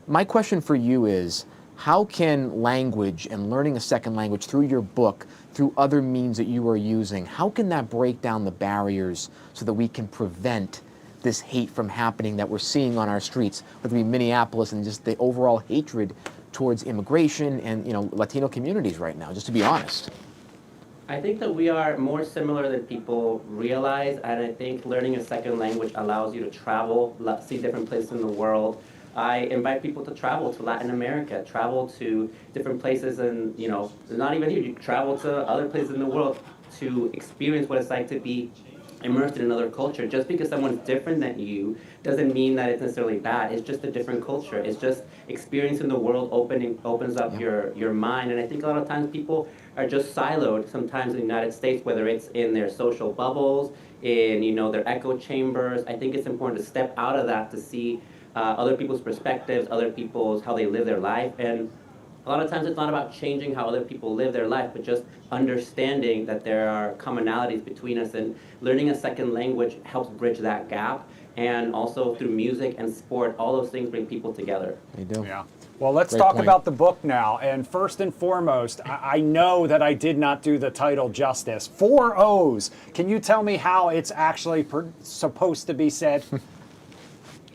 My question for you is, how can language and learning a second language through your book, through other means that you are using, how can that break down the barriers so that we can prevent this hate from happening that we're seeing on our streets, whether it be Minneapolis and just the overall hatred towards immigration and Latino communities right now, just to be honest? I think that we are more similar than people realize, and I think learning a second language allows you to travel, see different places in the world. I invite people to travel to Latin America, travel to different places, and not even here. You travel to other places in the world to experience what it's like to be immersed in another culture. Just because someone's different than you doesn't mean that it's necessarily bad. It's just a different culture. It's just experiencing the world opens up your mind. And I think a lot of times people are just siloed sometimes in the United States, whether it's in their social bubbles, in their echo chambers. I think it's important to step out of that to see other people's perspectives, other people's how they live their life. And a lot of times it's not about changing how other people live their life, but just understanding that there are commonalities between us, and learning a second language helps bridge that gap. And also through music and sport, all those things bring people together. They do. Yeah. Well, let's Great talk point. about the book now. And first and foremost, I know that I did not do the title justice. 4 O's. Can you tell me how it's actually supposed to be said?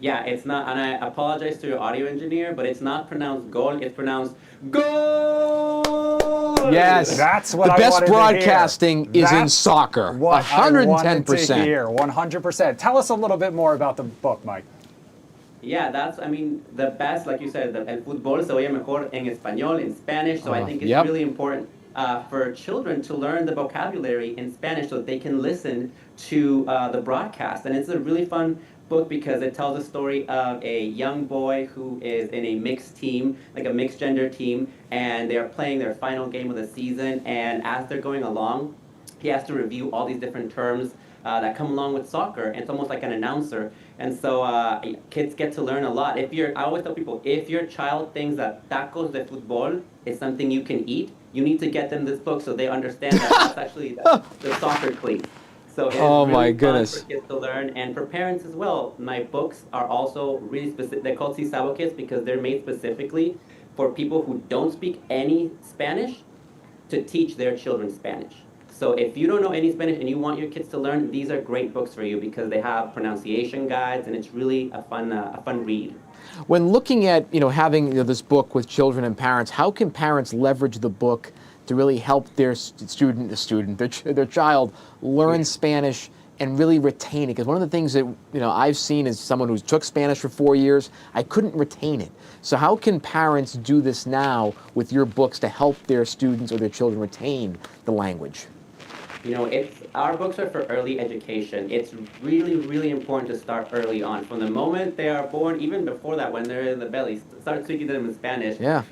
Yeah, it's not, and I apologize to your audio engineer, but it's not pronounced goal, it's pronounced goal! Yes. That's what the I best wanted to broadcasting hear. is in That's soccer. What I wanted to 110%. hear, 100%. Tell us a little bit more about the book, Mike. Yeah, the best, like you said, el fútbol se oye mejor en español, in Spanish, so I think it's really important for children to learn the vocabulary in Spanish so that they can listen to the broadcast. And it's a really fun book because it tells a story of a young boy who is in a mixed team, like a mixed gender team, and they're playing their final game of the season, and as they're going along, he has to review all these different terms that come along with soccer, and it's almost like an announcer. And so kids get to learn a lot. I always tell people, if your child thinks that tacos de fútbol is something you can eat, you need to get them this book so they understand that that's actually the soccer cleat. So it's really fun for kids to learn, and for parents as well. My books are also really specific. They're called Sisabo Kits because they're made specifically for people who don't speak any Spanish to teach their children Spanish. So if you don't know any Spanish and you want your kids to learn, these are great books for you because they have pronunciation guides, and it's really a fun read. When looking at having this book with children and parents, how can parents leverage the book to really help their their child learn Spanish and really retain it? Because one of the things that I've seen as someone who's took Spanish for 4 years, I couldn't retain it. So how can parents do this now with your books to help their students or their children retain the language? Our books are for early education. It's really, really important to start early on. From the moment they are born, even before that, when they're in the belly, start speaking to them in Spanish. Yeah.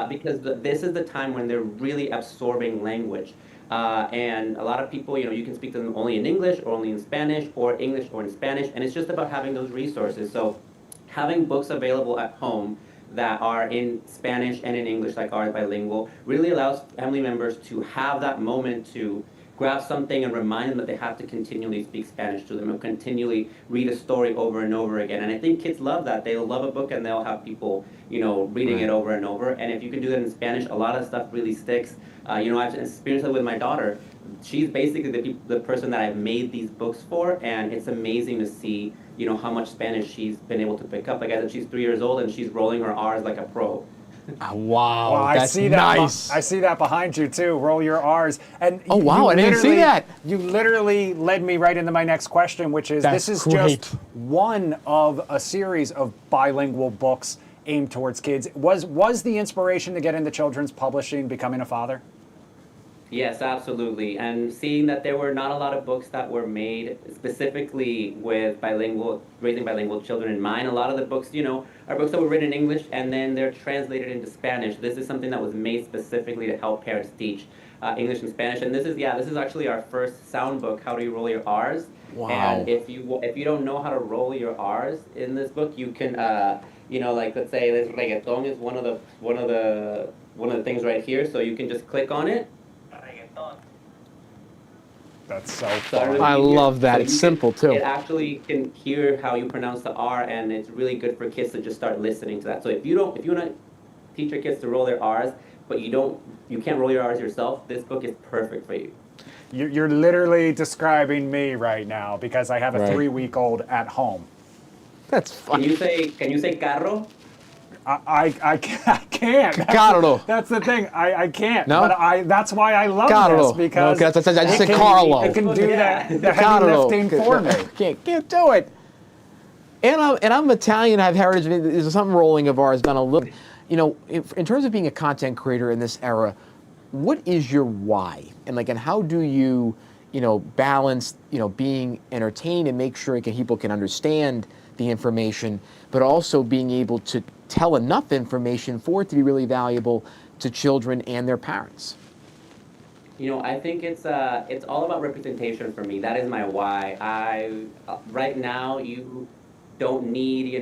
Because this is the time when they're really absorbing language. And a lot of people, you can speak to them only in English or only in Spanish or English or in Spanish. And it's just about having those resources. So having books available at home that are in Spanish and in English, like ours, bilingual, really allows family members to have that moment to grab something and remind them that they have to continually speak Spanish to them and continually read a story over and over again. And I think kids love that. They'll love a book and they'll have people, reading it over and over. And if you can do that in Spanish, a lot of stuff really sticks. I've experienced it with my daughter. She's basically the person that I've made these books for, and it's amazing to see, how much Spanish she's been able to pick up. Like I said, she's 3 years old and she's rolling her R's like a pro. Wow, well, that's nice. I see that behind you too. Roll your R's. And oh wow, I didn't see that. You literally led me right into my next question, which is this is great. just one of a series of bilingual books aimed towards kids. Was the inspiration to get into children's publishing becoming a father? Yes, absolutely. And seeing that there were not a lot of books that were made specifically with raising bilingual children in mind. A lot of the books, are books that were written in English and then they're translated into Spanish. This is something that was made specifically to help parents teach English and Spanish. And this is actually our first sound book, How Do You Roll Your R's? Wow. And if you don't know how to roll your R's in this book, you can, like let's say this reggaeton is one of the things right here. So you can just click on it. That's so fun. I love that. It's simple too. It actually can hear how you pronounce the R, and it's really good for kids to just start listening to that. So if you want to teach your kids to roll their R's, but you can't roll your R's yourself, this book is perfect for you. You're literally describing me right now because I have a 3-week-old at home. That's fun. Can you say carro? I can't. Carlo. That's the thing. I can't. No? But that's why I love Carlo. this, because No, I just said Carlo. It can do the heavy Carlo. lifting for me. Can't do it. And I'm Italian. I have heritage. There's something rolling of ours done a little. You know, in terms of being a content creator in this era, what is your why? And how do you, balance, being entertained and make sure people can understand the information, but also being able to tell enough information for it to be really valuable to children and their parents? I think it's all about representation for me. That is my why. Right now, you don't need,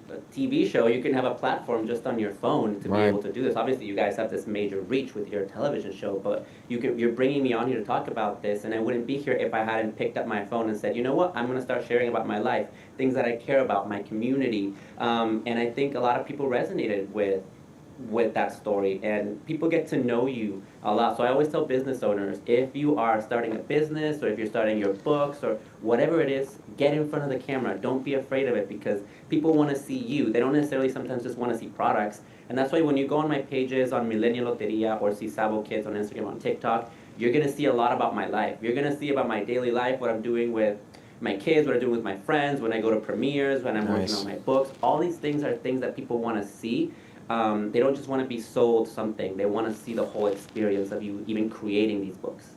a TV show. You can have a platform just on your phone to be able to do this. Obviously, you guys have this major reach with your television show, but you're bringing me on here to talk about this, and I wouldn't be here if I hadn't picked up my phone and said, you know what, I'm going to start sharing about my life, things that I care about, my community, and I think a lot of people resonated with that story, and people get to know you a lot. So I always tell business owners, if you are starting a business or if you're starting your books or whatever it is, get in front of the camera. Don't be afraid of it, because people want to see you. They don't necessarily sometimes just want to see products. And that's why when you go on my pages on Millennial Loteria or see Sabo Kids on Instagram, on TikTok, you're going to see a lot about my life. You're going to see about my daily life, what I'm doing with my kids, what I'm doing with my friends, when I go to premieres, when I'm working on my books. All these things are things that people want to see. They don't just want to be sold something. They want to see the whole experience of you even creating these books.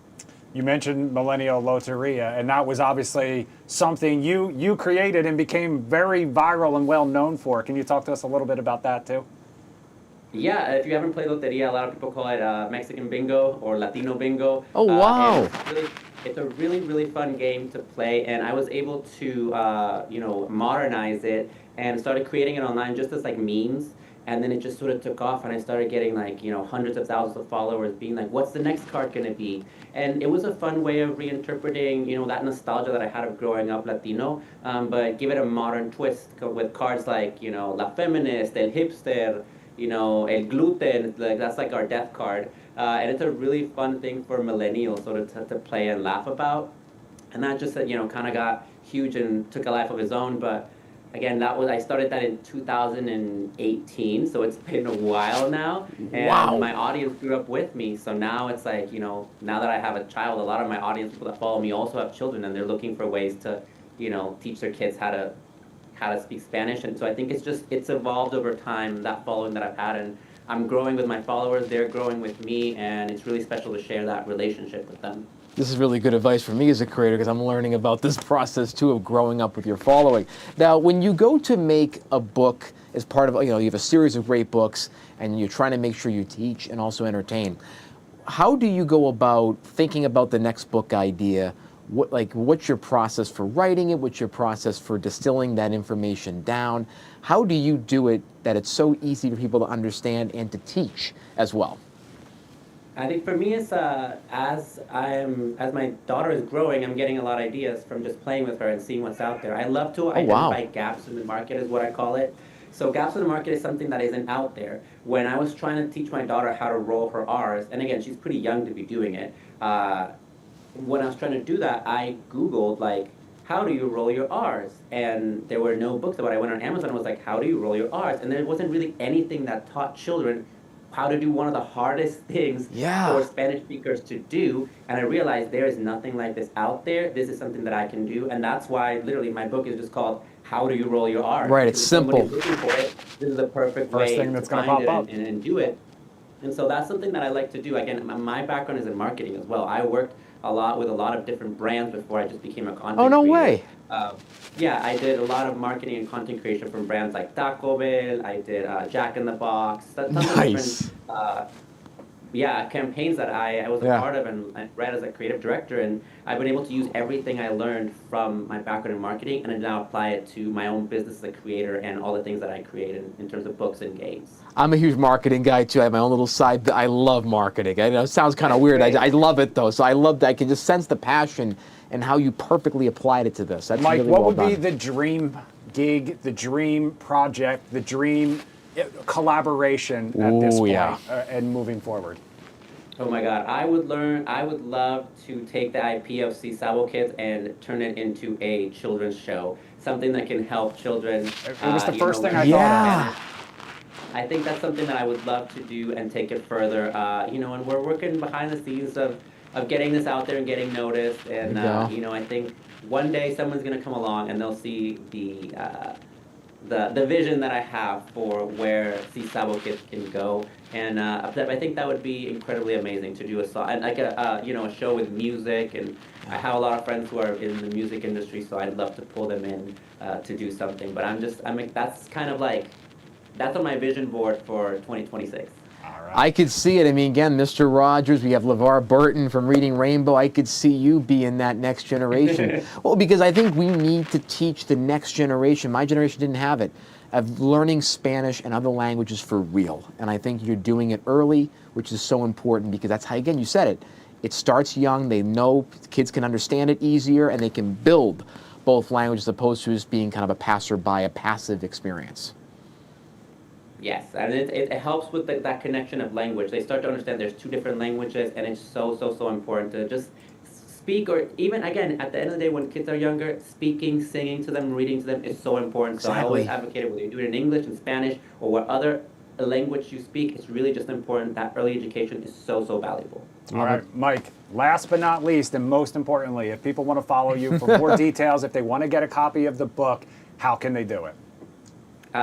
You mentioned Millennial Loteria, and that was obviously something you created and became very viral and well known for. Can you talk to us a little bit about that too? Yeah, if you haven't played Loteria, a lot of people call it Mexican bingo or Latino bingo. Oh, wow. It's a really, really fun game to play, and I was able to, modernize it and started creating it online just as memes. And then it just sort of took off, and I started getting hundreds of thousands of followers being like, what's the next card going to be? And it was a fun way of reinterpreting, that nostalgia that I had of growing up Latino, but give it a modern twist with cards like, La Feminist, El Hipster, El Gluten, that's our death card. And it's a really fun thing for millennials sort of to play and laugh about. And that just, kind of got huge and took a life of its own, but again, I started that in 2018, so it's been a while now, and my audience grew up with me. So now it's now that I have a child, a lot of my audience, people that follow me, also have children, and they're looking for ways to, teach their kids how to speak Spanish. And so I think it's evolved over time, that following that I've had, and I'm growing with my followers, they're growing with me, and it's really special to share that relationship with them. This is really good advice for me as a creator, because I'm learning about this process too of growing up with your following. Now, when you go to make a book as part of, you have a series of great books and you're trying to make sure you teach and also entertain, how do you go about thinking about the next book idea? What's your process for writing it? What's your process for distilling that information down? How do you do it that it's so easy for people to understand and to teach as well? I think for me, it's as my daughter is growing, I'm getting a lot of ideas from just playing with her and seeing what's out there. I love to identify gaps in the market, is what I call it. So gaps in the market is something that isn't out there. When I was trying to teach my daughter how to roll her R's, and again, she's pretty young to be doing it. When I was trying to do that, I Googled how do you roll your R's? And there were no books about it. I went on Amazon and was like, how do you roll your R's? And there wasn't really anything that taught children how to do one of the hardest things for Spanish speakers to do. And I realized there is nothing like this out there. This is something that I can do. And that's why literally my book is just called How Do You Roll Your R? Right, it's simple. If somebody's looking for it, this is the perfect way to find it and do it. And so that's something that I like to do. Again, my background is in marketing as well. I worked a lot with a lot of different brands before I just became a content creator. Oh, no way. Yeah, I did a lot of marketing and content creation from brands like Taco Bell. I did Jack in the Box. Nice. Campaigns that I was a part of and ran as a creative director. And I've been able to use everything I learned from my background in marketing and now apply it to my own business as a creator and all the things that I create in terms of books and games. I'm a huge marketing guy too. I have my own little side. I love marketing. I know it sounds kind of weird. I love it though. So I love that. I can just sense the passion and how you perfectly applied it to this. That's Mike, really what well would be the dream gig, the dream project, the dream collaboration at this point and moving forward? Oh my God, I would love to take the IP of Sabo Kids and turn it into a children's show. Something that can help children. It was the first thing I thought of. I think that's something that I would love to do and take it further. You know, and we're working behind the scenes of getting this out there and getting noticed. And you know, I think one day someone's gonna come along and they'll see the vision that I have for where Sisabo Kids can go. And I think that would be incredibly amazing to do a song, like you know, a show with music. And I have a lot of friends who are in the music industry, so I'd love to pull them in to do something. But that's kind of like, that's on my vision board for 2026. I could see it. I mean, again, Mr. Rogers, we have LeVar Burton from Reading Rainbow. I could see you being that next generation. Well, because I think we need to teach the next generation. My generation didn't have it, of learning Spanish and other languages for real. And I think you're doing it early, which is so important, because that's how, again, you said it. It starts young. They know kids can understand it easier, and they can build both languages as opposed to just being kind of a passerby, a passive experience. Yes, and it helps with that connection of language. They start to understand there's two different languages, and it's so important to just speak, or even, again, at the end of the day, when kids are younger, speaking, singing to them, reading to them is so important. So I always advocate, whether you do it in English, in Spanish, or what other language you speak, it's really just important. That early education is so valuable. All right, Mike, last but not least, and most importantly, if people want to follow you for more details, if they want to get a copy of the book, how can they do it?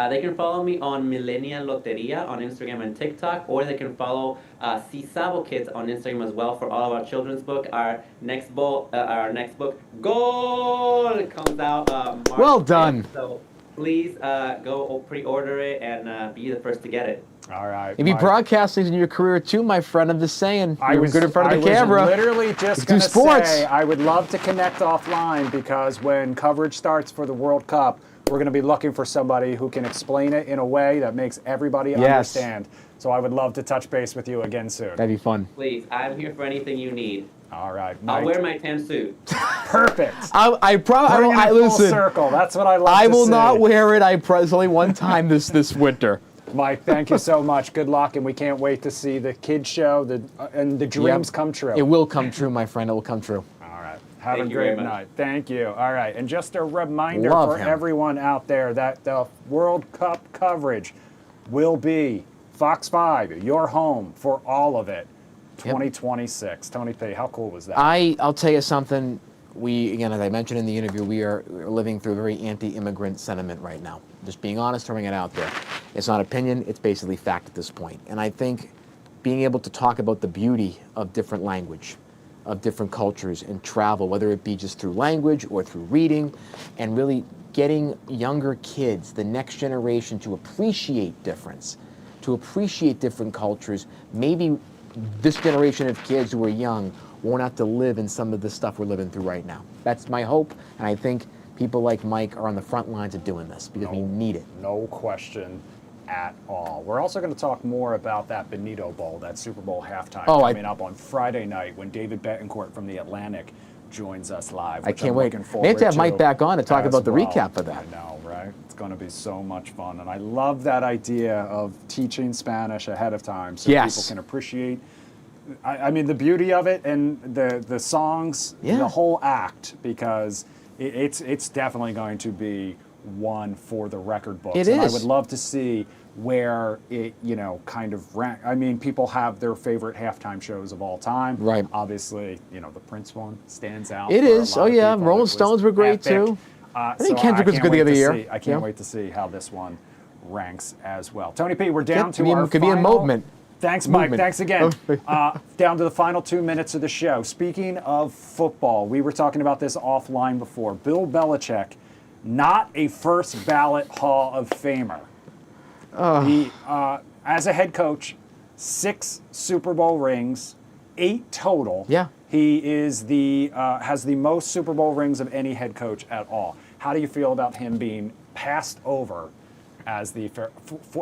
They can follow me on Millennial Loteria on Instagram and TikTok, or they can follow Sisabo Kids on Instagram as well for all of our children's book. Our next book, Goal, comes out March well done. 5th, so please go pre-order it and be the first to get it. All right. Maybe broadcasting in your career too, my friend. I'm just saying. I was good in front of the camera. I was literally just going to say I would love to connect offline, because when coverage starts for the World Cup, we're going to be looking for somebody who can explain it in a way that makes everybody understand. So I would love to touch base with you again soon. That'd be fun. Please, I'm here for anything you need. All right, Mike. I'll wear my tan suit. Perfect. I promise. I listen. Full circle. That's what I love. I will not wear it. It's only one time this winter. Mike, thank you so much. Good luck, and we can't wait to see the kids show and the dreams come true. It will come true, my friend. It will come true. Have a great night. Thank you. All right. And just a reminder for everyone out there that the World Cup coverage will be Fox 5, your home for all of it, 2026. Tony P., how cool was that? I'll tell you something. We, again, as I mentioned in the interview, we're living through a very anti-immigrant sentiment right now. Just being honest, throwing it out there. It's not opinion. It's basically fact at this point. And I think being able to talk about the beauty of different language, of different cultures and travel, whether it be just through language or through reading, and really getting younger kids, the next generation, to appreciate difference, to appreciate different cultures. Maybe this generation of kids who are young won't have to live in some of the stuff we're living through right now. That's my hope, and I think people like Mike are on the front lines of doing this because we need it. No question at all. We're also going to talk more about that Benito Bowl, that Super Bowl halftime coming up on Friday night when David Betancourt from The Atlantic joins us live. I can't wait. They have to have Mike back on to talk about the recap of that. I know, right? It's going to be so much fun. And I love that idea of teaching Spanish ahead of time so people can appreciate I mean, the beauty of it and the songs, the whole act, because it's definitely going to be one for the record books. It is. I would love to see where it, kind of rank. I mean, people have their favorite halftime shows of all time. Right. Obviously, the Prince one stands out. It is. Oh, yeah. Rolling Stones were great, too. I think Kendrick was good the other year. I can't wait to see how this one ranks as well. Tony P., we're down to our could be a movement. Thanks, Mike. Thanks again. Down to the final 2 minutes of the show. Speaking of football, we were talking about this offline before. Bill Belichick, not a first ballot Hall of Famer. He, as a head coach, 6 Super Bowl rings, 8 total. Yeah. He is has the most Super Bowl rings of any head coach at all. How do you feel about him being passed over as the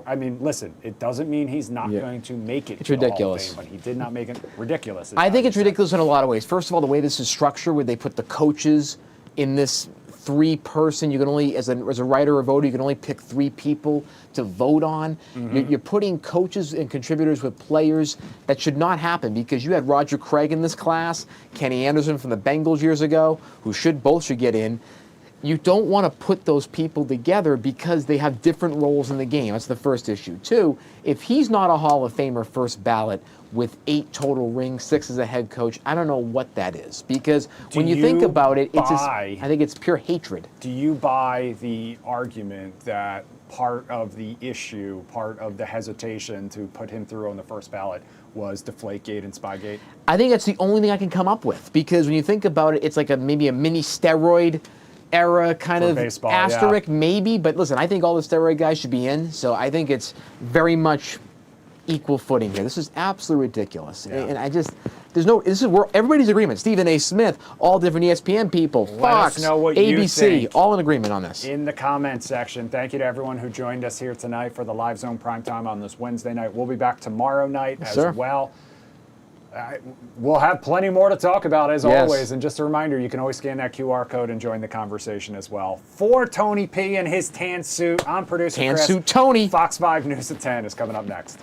I mean, listen, it doesn't mean he's not going to make it. It's ridiculous. Fame, but he did not make it. Ridiculous. I think it's ridiculous in a lot of ways. First of all, the way this is structured, where they put the coaches in this 3-person, you can only, as a writer or voter, you can only pick 3 people to vote on. Mm-hmm. You're putting coaches and contributors with players. That should not happen, because you had Roger Craig in this class, Kenny Anderson from the Bengals years ago, who both should get in. you don't want to put those people together because they have different roles in the game. That's the first issue. 2, if he's not a Hall of Famer first ballot with 8 total rings, 6 as a head coach, I don't know what that is. Because when you think about it, I think it's pure hatred. Do you buy the argument that part of the issue, part of the hesitation to put him through on the first ballot was Deflategate and Spygate? I think that's the only thing I can come up with. Because when you think about it, it's like maybe a mini steroid era kind of baseball, asterisk, maybe. But listen, I think all the steroid guys should be in. So I think it's very much equal footing here. This is absolutely ridiculous. Yeah. And I just, this is where everybody's agreement. Stephen A. Smith, all different ESPN people, Fox, us know what you ABC, think all in agreement on this. in the comments section. Thank you to everyone who joined us here tonight for the Live Zone Primetime on this Wednesday night. We'll be back tomorrow night as well. We'll have plenty more to talk about as always. And just a reminder, you can always scan that QR code and join the conversation as well. For Tony P and his tan suit, I'm producer Chris. Tan suit Tony. Fox 5 News at 10 is coming up next.